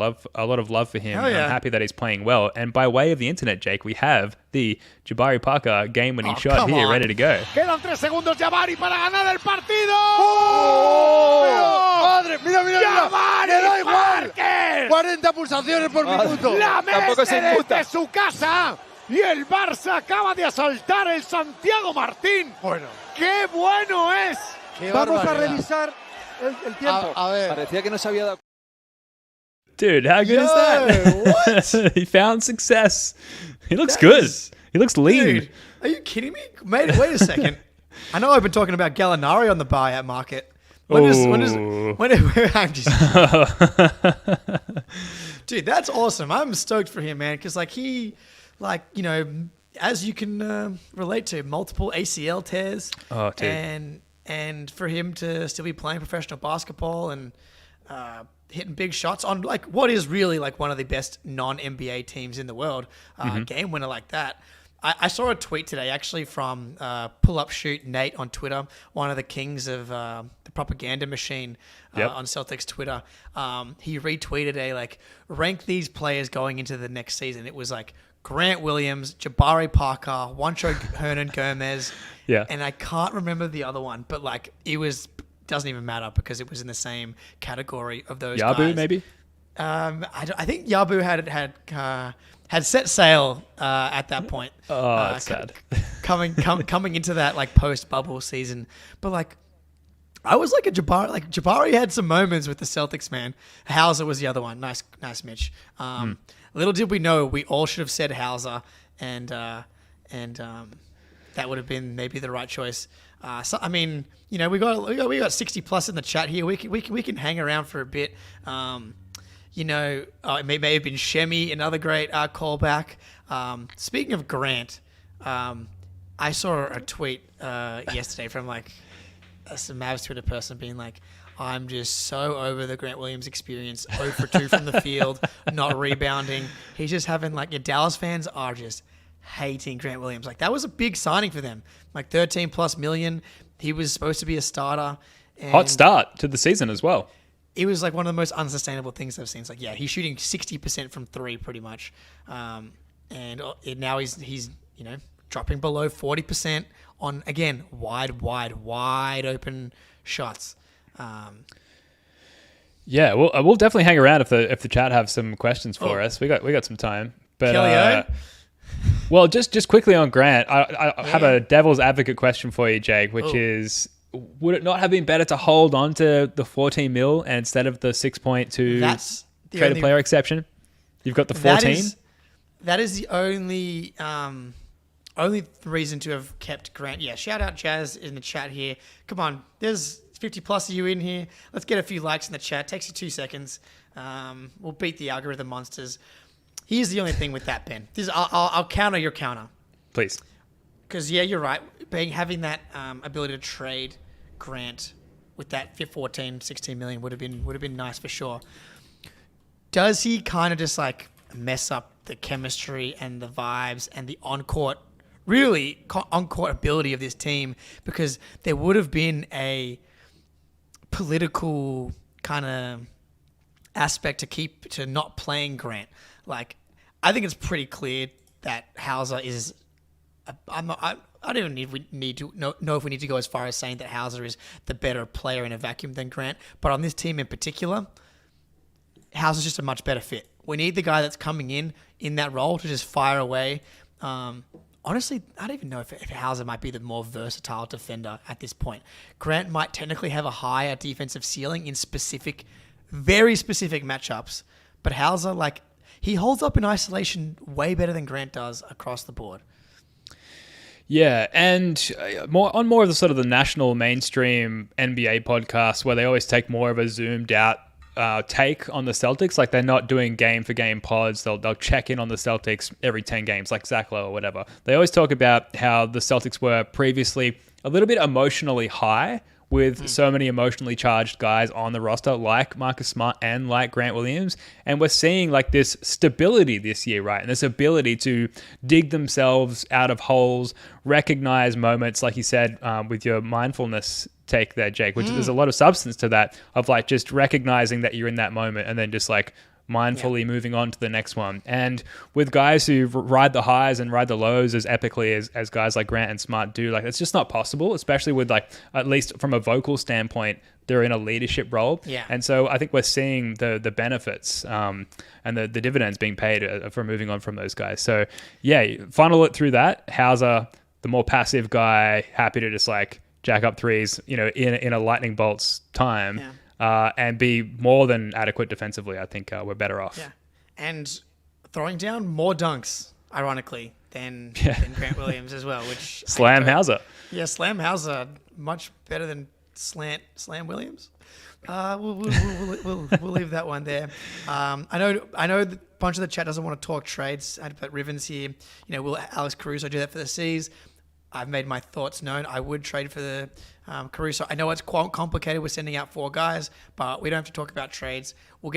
lot of love for him. Hell yeah. I'm happy that he's playing well. And by way of the internet, Jake, we have the Jabari Parker game-winning shot here, ready to go. Quedan 3 segundos, Jabari para ganar el partido. ¡Oh! ¡Madre! ¡Mira, mira, mira! ¡Me da igual! 40 pulsaciones por minuto. La Messi desde su casa. Y el Barça acaba de asaltar el Santiago Martín. Bueno. ¡Qué bueno es! Vamos a revisar el tiempo. A ver. Parecía que no se había dado. Dude, how good is that? What? He found success. He looks good. He looks lean. Dude, are you kidding me? Mate, wait a second. I know I've been talking about Gallinari on the buyout market. I'm just dude, that's awesome. I'm stoked for him, man, because like he, like, you know, as you can relate to, multiple ACL tears, and for him to still be playing professional basketball and hitting big shots on like what is really like one of the best non-NBA teams in the world, game winner like that. I saw a tweet today actually from Pull Up Shoot Nate on Twitter, one of the kings of the propaganda machine on Celtics Twitter. He retweeted rank these players going into the next season. It was like Grant Williams, Jabari Parker, Juancho Hernan Gomez, and I can't remember the other one, but like doesn't even matter because it was in the same category of those guys. Yabu, maybe? I think Yabu had set sail at that point. Oh, that's sad. coming into that like post bubble season, but like I was like a Jabari. Like Jabari had some moments with the Celtics, man. Hauser was the other one. Nice, Mitch. Little did we know we all should have said Hauser, and that would have been maybe the right choice. So I mean, you know, we got 60 plus in the chat here. We can hang around for a bit. You know, it may have been Shemi, another great callback. Speaking of Grant, I saw a tweet yesterday from like some Mavs Twitter person being like, I'm just so over the Grant Williams experience. 0 for 2 from the field, not rebounding. He's just having like your Dallas fans are just hating Grant Williams. Like that was a big signing for them. Like 13 plus million. He was supposed to be a starter. And hot start to the season as well. It was like one of the most unsustainable things I've seen. It's like, yeah, he's shooting 60% from 3 pretty much. And now he's you know, dropping below 40% on, again, wide open shots. Yeah, we'll definitely hang around if the chat have some questions for us. We got some time. But well, just quickly on Grant, I have a devil's advocate question for you, Jake, which is, would it not have been better to hold on to the 14 mil and instead of the 6.2 trade a player exception? You've got the 14. That is the only reason to have kept Grant. Yeah, shout out Jazz in the chat here. Come on, there's 50 plus of you in here. Let's get a few likes in the chat. Takes you 2 seconds. We'll beat the algorithm monsters. Here's the only thing with that, Ben. I'll counter your counter. Please. Because, yeah, you're right. Having that ability to trade Grant with that 14, 16 million would have been nice for sure. Does he kind of just like mess up the chemistry and the vibes and the on-court ability of this team? Because there would have been a political kind of aspect to not playing Grant. Like, I think it's pretty clear that Hauser is. I don't even need to know if we need to go as far as saying that Hauser is the better player in a vacuum than Grant. But on this team in particular, Hauser's just a much better fit. We need the guy that's coming in that role to just fire away. Honestly, I don't even know if Hauser might be the more versatile defender at this point. Grant might technically have a higher defensive ceiling in very specific matchups. But Hauser, like, he holds up in isolation way better than Grant does across the board. Yeah, and more of the sort of the national mainstream NBA podcast where they always take more of a zoomed out take on the Celtics. Like they're not doing game for game pods. They'll check in on the Celtics every 10 games, like Zach Lowe or whatever. They always talk about how the Celtics were previously a little bit emotionally high with so many emotionally charged guys on the roster like Marcus Smart and like Grant Williams. And we're seeing like this stability this year, right? And this ability to dig themselves out of holes, recognize moments, like you said, with your mindfulness take there, Jake, which there's a lot of substance to that, of like just recognizing that you're in that moment and then just like mindfully moving on to the next one. And with guys who ride the highs and ride the lows as epically as guys like Grant and Smart do, like it's just not possible, especially with like, at least from a vocal standpoint, they're in a leadership role. Yeah. And so I think we're seeing the benefits and the dividends being paid for moving on from those guys. So yeah, funnel it through that. Hauser, the more passive guy, happy to just like jack up threes, in a lightning bolt's time. Yeah. And be more than adequate defensively. I think we're better off. Yeah. And throwing down more dunks, ironically, than Grant Williams as well. Which Slam Hauser. Yeah, Slam Hauser, much better than Slam Williams. We'll leave that one there. I know a bunch of the chat doesn't want to talk trades. I had to put Rivens here. Will Alex Caruso do that for the C's? I've made my thoughts known. I would trade for the Caruso. I know it's quite complicated. We're sending out 4 guys, but we don't have to talk about trades. We'll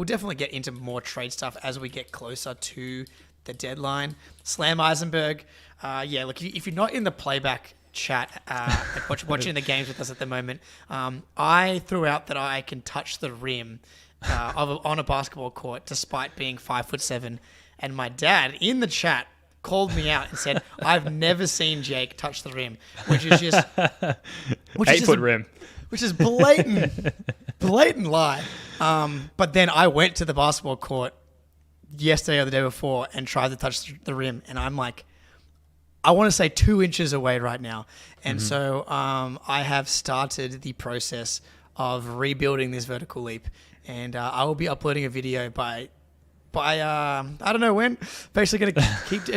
definitely get into more trade stuff as we get closer to the deadline. Slam Eisenberg. Look, if you're not in the playback chat, watching the games with us at the moment, I threw out that I can touch the rim on a basketball court despite being 5'7", and my dad in the chat called me out and said, "I've never seen Jake touch the rim," which is just 8-foot rim, which is blatant lie. But then I went to the basketball court yesterday or the day before and tried to touch the rim, and I'm like, I want to say 2 inches away right now. And so I have started the process of rebuilding this vertical leap, and I will be uploading a video by I don't know when. Basically going to keep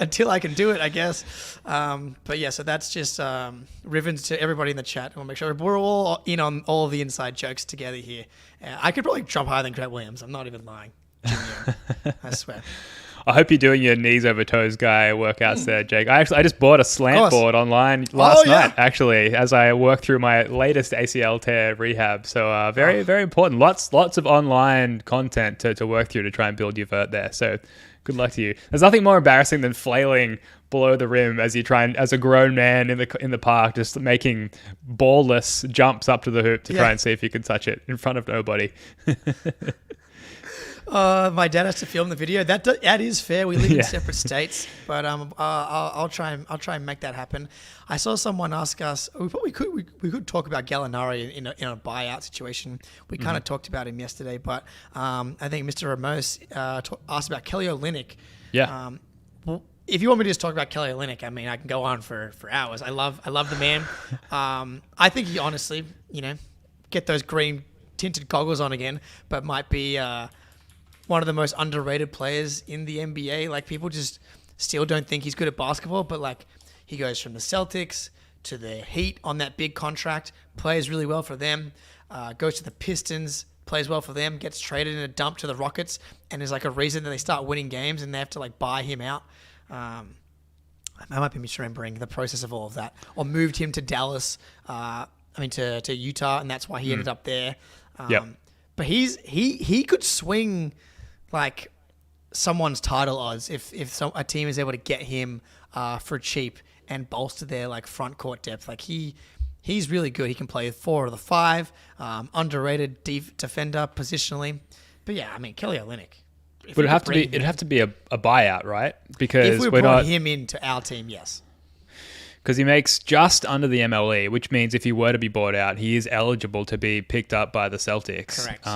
until I can do it, I guess. But yeah, so that's just Rivens to everybody in the chat. I want to make sure we're all in on all of the inside jokes together here. I could probably jump higher than Grant Williams. I'm not even lying. I swear. I hope you're doing your knees over toes guy workouts there, Jake. I just bought a slant board online last night, actually, as I work through my latest ACL tear rehab. So very, very important. Lots of online content to work through to try and build your vert there. So good luck to you. There's nothing more embarrassing than flailing below the rim as you try and, as a grown man in the park, just making ballless jumps up to the hoop to try and see if you can touch it in front of nobody. My dad has to film the video. That is fair. We live in separate states, but I'll try and make that happen. I saw someone ask us. We could talk about Gallinari in a buyout situation. We kind of talked about him yesterday, but I think Mr. Ramos asked about Kelly Olynyk. Yeah. Well, if you want me to just talk about Kelly Olynyk, I mean, I can go on for hours. I love the man. I think he honestly, get those green tinted goggles on again, but might be one of the most underrated players in the NBA. Like, people just still don't think he's good at basketball, but like, he goes from the Celtics to the Heat on that big contract, plays really well for them, goes to the Pistons, plays well for them, gets traded in a dump to the Rockets, and is like a reason that they start winning games and they have to like buy him out. I might be misremembering the process of all of that, or moved him to Dallas, to Utah, and that's why he ended up there. But he could swing like someone's title odds if a team is able to get him for cheap and bolster their like front court depth. Like he's really good. He can play 4 or the 5, underrated defender positionally. But yeah, I mean, Kelly Olynyk. But it'd have to be a buyout, right? Because if we brought him into our team, yes. Because he makes just under the MLE, which means if he were to be bought out, he is eligible to be picked up by the Celtics. Correct.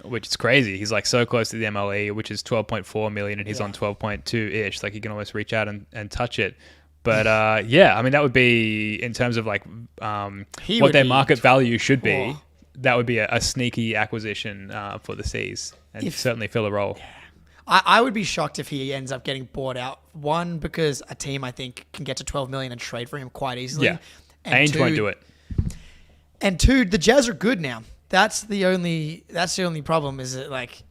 Which is crazy. He's like so close to the MLE, which is 12.4 million, and he's on 12.2-ish. Like, he can almost reach out and touch it. But I mean, that would be, in terms of like what their market value should be, that would be a sneaky acquisition for the C's, and certainly fill a role. Yeah. I would be shocked if he ends up getting bought out. One, because a team, I think, can get to 12 million and trade for him quite easily. Yeah, Ainge won't do it. And 2, the Jazz are good now. that's the only problem is that like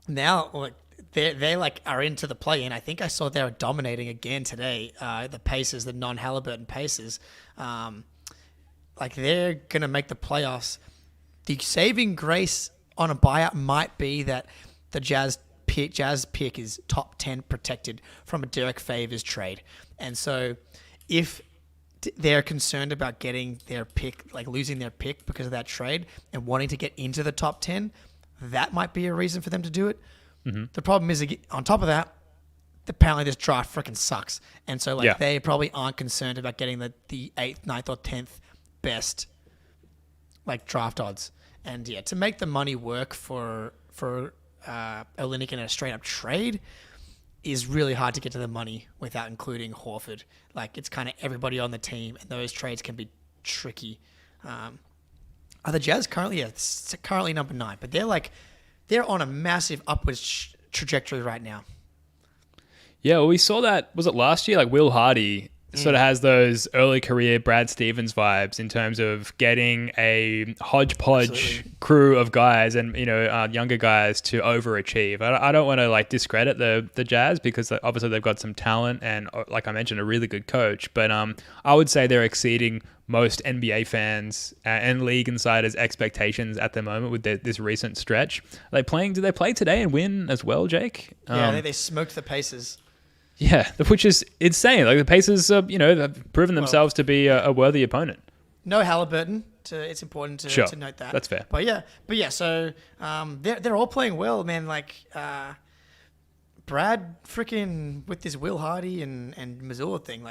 now like they like are into the play-in. I think I saw they were dominating again today. The Pacers, the non-Halliburton Pacers, like they're gonna make the playoffs. The saving grace on a buyout might be that the Jazz pick is top 10 protected from a Derek Favors trade, and so if they're concerned about getting their pick, like losing their pick because of that trade and wanting to get into the top 10, that might be a reason for them to do it. Mm-hmm. The problem is, on top of that, apparently this draft freaking sucks. And so like they probably aren't concerned about getting the 8th, 9th, or 10th best like draft odds. And yeah, to make the money work for Olynyk in a straight up trade is really hard to get to the money without including Horford. Like it's kind of everybody on the team, and those trades can be tricky. Are the Jazz currently number 9, but they're on a massive upwards trajectory right now. Yeah, well, we saw that, was it last year? Like Will Hardy sort of has those early career Brad Stevens vibes in terms of getting a hodgepodge crew of guys and, younger guys to overachieve. I don't want to like discredit the Jazz because obviously they've got some talent and, like I mentioned, a really good coach. But I would say they're exceeding most NBA fans and league insiders' expectations at the moment with this recent stretch. Did they play today and win as well, Jake? Yeah, they smoked the Pacers. Yeah, which is insane. Like the Pacers, have proven themselves to be a worthy opponent. No Halliburton. It's important to note that. That's fair. But yeah. So they're all playing well, man. Like Brad freaking with this Will Hardy and Missoula thing.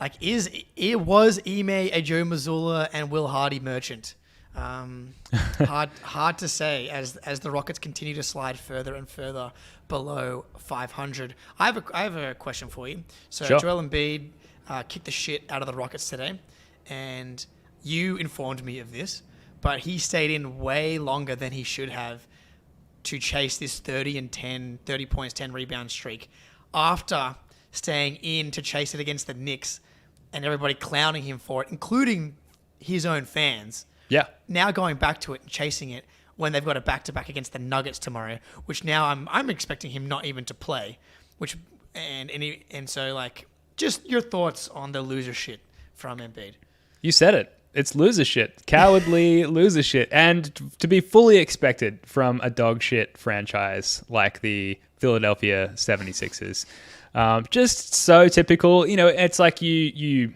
Was Ime a Joe Missoula and Will Hardy merchant? Hard to say as the Rockets continue to slide further and further below 500. I have a question for you. So Joel Embiid kicked the shit out of the Rockets today, and you informed me of this, but he stayed in way longer than he should have to chase this 30 points, 10 rebound streak after staying in to chase it against the Knicks and everybody clowning him for it, including his own fans. Yeah. Now going back to it and chasing it when they've got a back-to-back against the Nuggets tomorrow, which now I'm expecting him not even to play, so like just your thoughts on the loser shit from Embiid. You said it. It's loser shit. Cowardly loser shit. And to be fully expected from a dog shit franchise like the Philadelphia 76ers. Just so typical. It's like you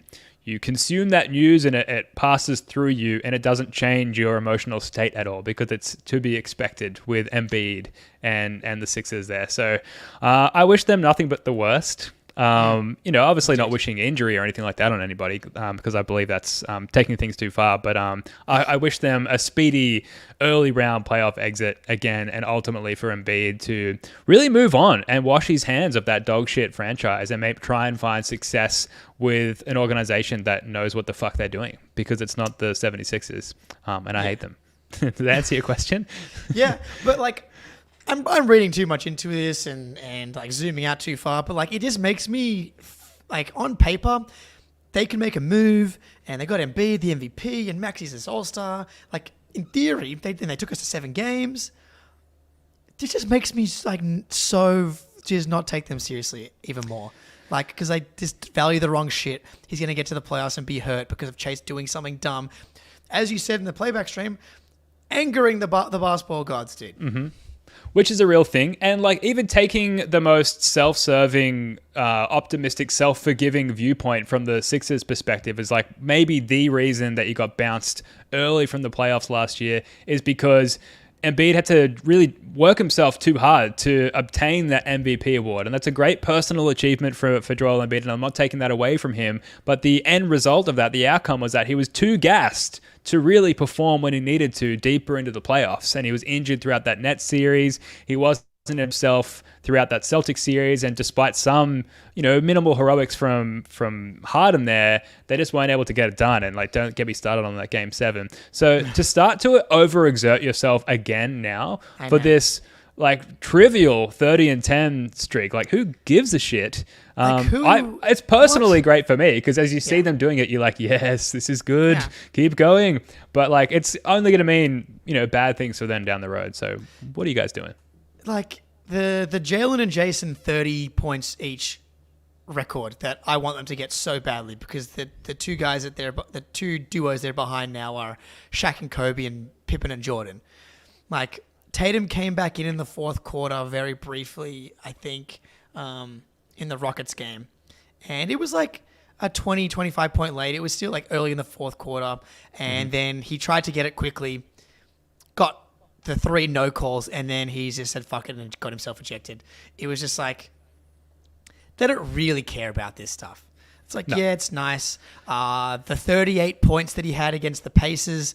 consume that news and it passes through you and it doesn't change your emotional state at all because it's to be expected with Embiid and the Sixers there. So I wish them nothing but the worst. Obviously not wishing injury or anything like that on anybody because I believe that's taking things too far. But I wish them a speedy early round playoff exit again and ultimately for Embiid to really move on and wash his hands of that dog shit franchise and maybe try and find success with an organization that knows what the fuck they're doing because it's not the 76ers and I hate them. Did that answer your question? Yeah, but like I'm reading too much into this and like zooming out too far, but like it just makes me like on paper they can make a move and they got Embiid, the MVP, and Maxi's this all-star. Like in theory, they took us to 7 games. This just makes me like so just not take them seriously even more. Like because I just value the wrong shit. He's gonna get to the playoffs and be hurt because of Chase doing something dumb, as you said in the playback stream, angering the basketball gods, dude. Mm-hmm. Which is a real thing. And like even taking the most self-serving, optimistic, self-forgiving viewpoint from the Sixers perspective is like maybe the reason that you got bounced early from the playoffs last year is because Embiid had to really work himself too hard to obtain that MVP award. And that's a great personal achievement for Joel Embiid, and I'm not taking that away from him. But the end result of that, the outcome was that he was too gassed to really perform when he needed to deeper into the playoffs. And he was injured throughout that Nets series. He wasn't himself throughout that Celtics series. And despite some, minimal heroics from Harden there, they just weren't able to get it done. And like, don't get me started on that Game 7. So to start to overexert yourself again now for this like trivial 30-10 streak. Like, who gives a shit? It's personally great for me because as you see them doing it, you're like, yes, this is good. Yeah. Keep going. But like, it's only going to mean, bad things for them down the road. So what are you guys doing? Like the Jalen and Jason 30 points each record that I want them to get so badly because the two guys the two duos they're behind now are Shaq and Kobe and Pippen and Jordan. Like, Tatum came back in the fourth quarter very briefly, I think, in the Rockets game. And it was like a 20, 25 point lead. It was still like early in the fourth quarter. And then he tried to get it quickly, got the 3 no calls, and then he just said fuck it and got himself ejected. It was just like, they don't really care about this stuff. It's like, yeah, it's nice. The 38 points that he had against the Pacers,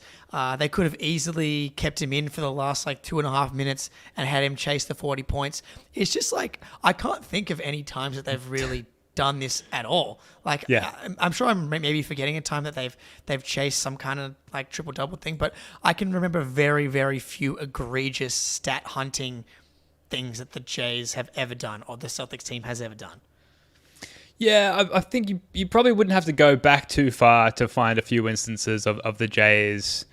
they could have easily kept him in for the last 2.5 minutes and had him chase the 40 points. It's just like, I can't think of any times that they've really done this at all. I'm sure I'm maybe forgetting a time that they've chased some kind of triple-double thing, but I can remember very, very few egregious stat hunting things that the Jays have ever done or the Celtics team has ever done. Yeah, I think you probably wouldn't have to go back too far to find a few instances of the Jays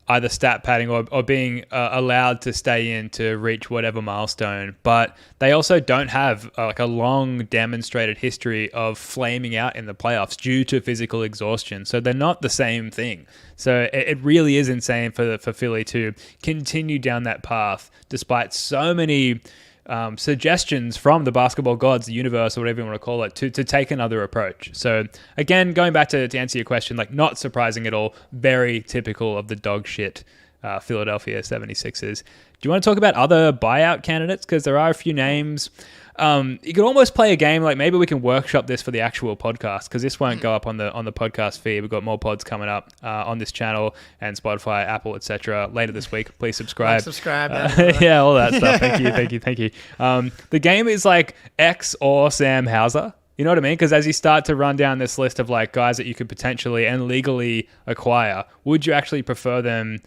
either stat padding or being allowed to stay in to reach whatever milestone. But they also don't have a long demonstrated history of flaming out in the playoffs due to physical exhaustion. So they're not the same thing. So it really is insane for Philly to continue down that path despite so many suggestions from the basketball gods, the universe, or whatever you want to call it, to take another approach. So again, going back to answer your question, not surprising at all, very typical of the dog shit Philadelphia 76ers. Do you want to talk about other buyout candidates? Because there are a few names. You could almost play a game maybe we can workshop this for the actual podcast because this won't go up on the podcast feed. We've got more pods coming up on this channel and Spotify, Apple, etc. later this week. Please subscribe. Yeah, all that stuff. Thank you. The game is X or Sam Hauser. You know what I mean? Because as you start to run down this list of guys that you could potentially and legally acquire, would you actually prefer them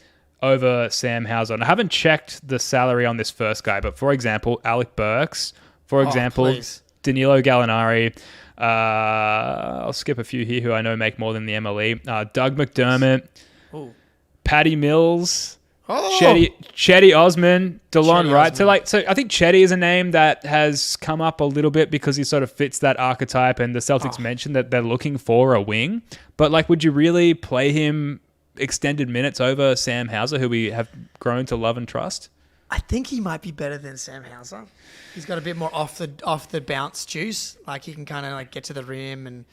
over Sam Hauser? And I haven't checked the salary on this first guy, but for example, Alec Burks. For example, Danilo Gallinari. I'll skip a few here who I know make more than the MLE. Doug McDermott. Ooh. Patty Mills. Chetty Osman. DeLon Wright. So I think Chetty is a name that has come up a little bit because he sort of fits that archetype, and the Celtics mentioned that they're looking for a wing. But would you really play him extended minutes over Sam Hauser, who we have grown to love and trust? I think he might be better than Sam Hauser. He's got a bit more off the bounce juice. He can kind of get to the rim, and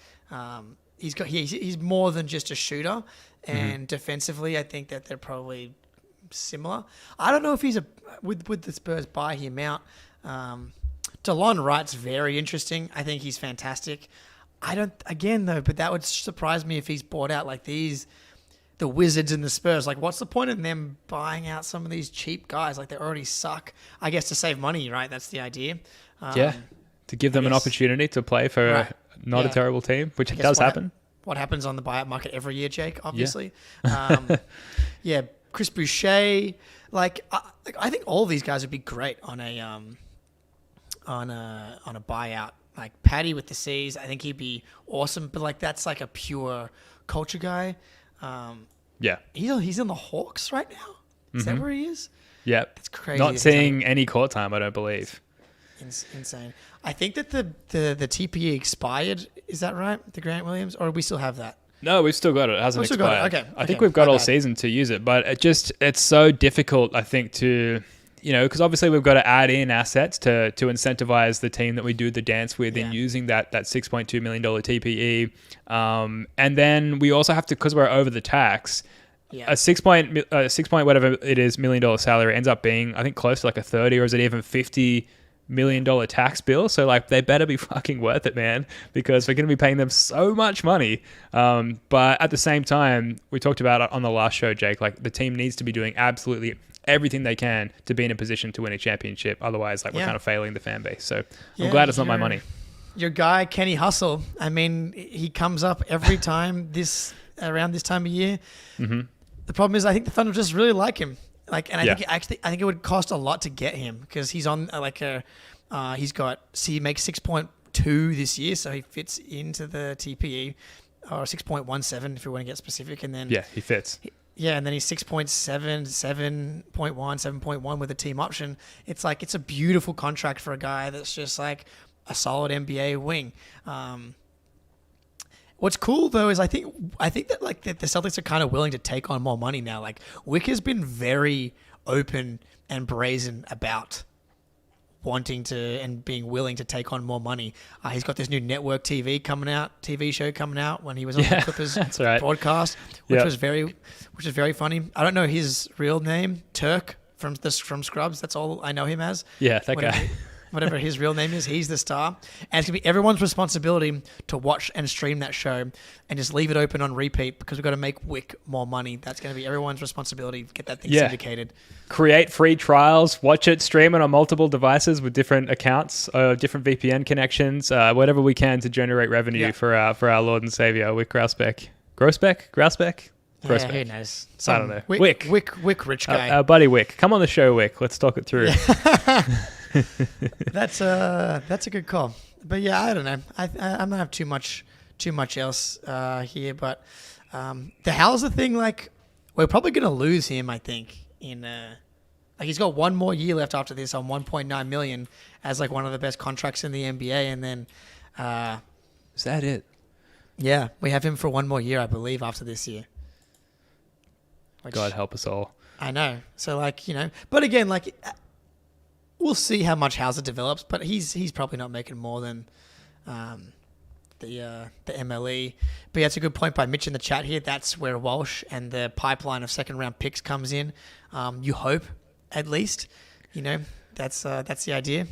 he's more than just a shooter. And defensively, I think that they're probably similar. I don't know if he's would the Spurs buy him out. DeLon Wright's very interesting. I think he's fantastic. But that would surprise me if he's bought out the Wizards and the Spurs. What's the point in them buying out some of these cheap guys? They already suck. I guess to save money, right? That's the idea. To give them an opportunity to play for a terrible team, which does happen. What happens on the buyout market every year, Jake, obviously. Chris Boucher. I think all of these guys would be great on a buyout. Patty with the C's, I think he'd be awesome. But that's a pure culture guy. He's in the Hawks right now. Is that where he is? Yeah, that's crazy. Not seeing any court time, I don't believe. Insane. I think that the TPE expired. Is that right? The Grant Williams, or do we still have that? No, we've still got it. It hasn't expired. Okay. I think we've got all season to use it, but it's so difficult, I think, to because obviously we've got to add in assets to incentivize the team that we do the dance with in using that $6.2 million TPE. And then we also have to, because we're over the tax, a six point whatever it is $1 million salary ends up being, I think, close to a 30 or is it even $50 million tax bill. So they better be fucking worth it, man, because we're going to be paying them so much money. But at the same time, we talked about it on the last show, Jake, the team needs to be doing absolutely everything they can to be in a position to win a championship. Otherwise, we're kind of failing the fan base. So I'm glad it's not my money. Your guy, Kenny Hustle, I mean, he comes up every time around this time of year. Mm-hmm. The problem is I think the Thunder just really like him. Like, and I think it would cost a lot to get him because he's on he makes 6.2 this year, so he fits into the TPE, or 6.17 if you want to get specific, and then he fits. And then he's 6.7, 7.1, 7.1 with a team option. It's like, it's a beautiful contract for a guy that's just like a solid NBA wing. What's cool though is I think that like the Celtics are kind of willing to take on more money now. Like, Wick has been very open and brazen about wanting to and being willing to take on more money. He's got this new network TV show coming out when he was on the Clippers broadcast, which was very funny. I don't know his real name, Turk from Scrubs. That's all I know him as. Yeah, that guy. Whatever his real name is, he's the star. And it's going to be everyone's responsibility to watch and stream that show and just leave it open on repeat because we've got to make Wick more money. That's going to be everyone's responsibility to get that thing syndicated. Create free trials, watch it, stream it on multiple devices with different accounts, different VPN connections, whatever we can to generate revenue for our Lord and Savior, Wick Grousbeck. Grousbeck? Yeah, who knows? I don't know. Wick, rich guy. Our buddy Wick. Come on the show, Wick. Let's talk it through. Yeah. That's a good call. But yeah, I don't know. I don't have too much else here. But the Hauser thing, like, we're probably gonna lose him. I think like he's got one more year left after this on $1.9 million as like one of the best contracts in the NBA, and then is that it? Yeah, we have him for one more year, I believe, after this year. God help us all. I know. So like, but again, like, we'll see how much Hauser develops, but he's probably not making more than the MLE. But yeah, it's a good point by Mitch in the chat here. That's where Walsh and the pipeline of second round picks comes in. You hope, at least. That's the idea.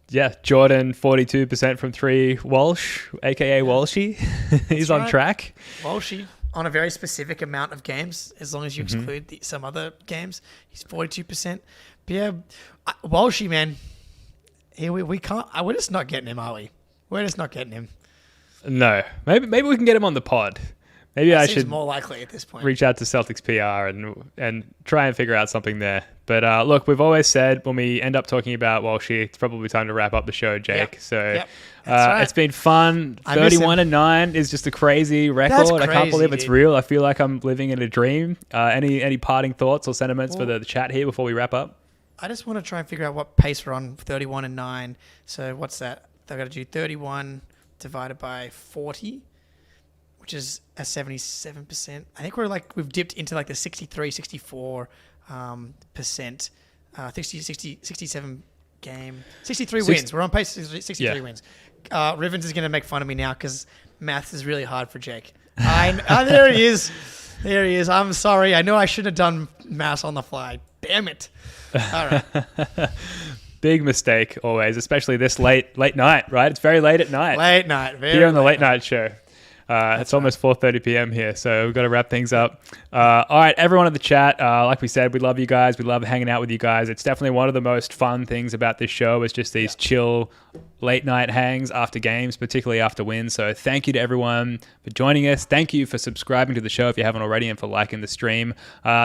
Yeah, Jordan 42% from three. Walsh, aka Walshy, he's on track. Walshy on a very specific amount of games, as long as you exclude some other games, he's 42%. But yeah, Walshy, man, here we can't. We're just not getting him, are we? We're just not getting him. No, maybe we can get him on the pod. Maybe I should more likely at this point reach out to Celtics PR and try and figure out something there. But look, we've always said when we end up talking about Walshy, it's probably time to wrap up the show, Jake. Yep. So right. It's been fun. 31-9 is just a crazy record. That's crazy, I can't believe it's dude. real. I feel like I'm living in a dream. Any parting thoughts or sentiments for the chat here before we wrap up? I just want to try and figure out what pace we're on. 31-9. So what's that? I've got to do 31 divided by 40. Which is a 77%. I think we've dipped into like the 63, 64 percent, 67 game, 63 wins. We're on pace to 63 wins. Rivens is going to make fun of me now because maths is really hard for Jake. There he is. There he is. I'm sorry. I know I shouldn't have done maths on the fly. Damn it. All right. Big mistake always, especially this late night, right? It's very late at night. Late night. Here on the late night show. It's almost 4:30 p.m. here, so we've got to wrap things up. All right, everyone in the chat, like we said, we love you guys. We love hanging out with you guys. It's definitely one of the most fun things about this show is just these chill late-night hangs after games, particularly after wins. So thank you to everyone for joining us. Thank you for subscribing to the show if you haven't already and for liking the stream.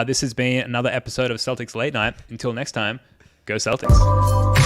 This has been another episode of Celtics Late Night. Until next time, go Celtics.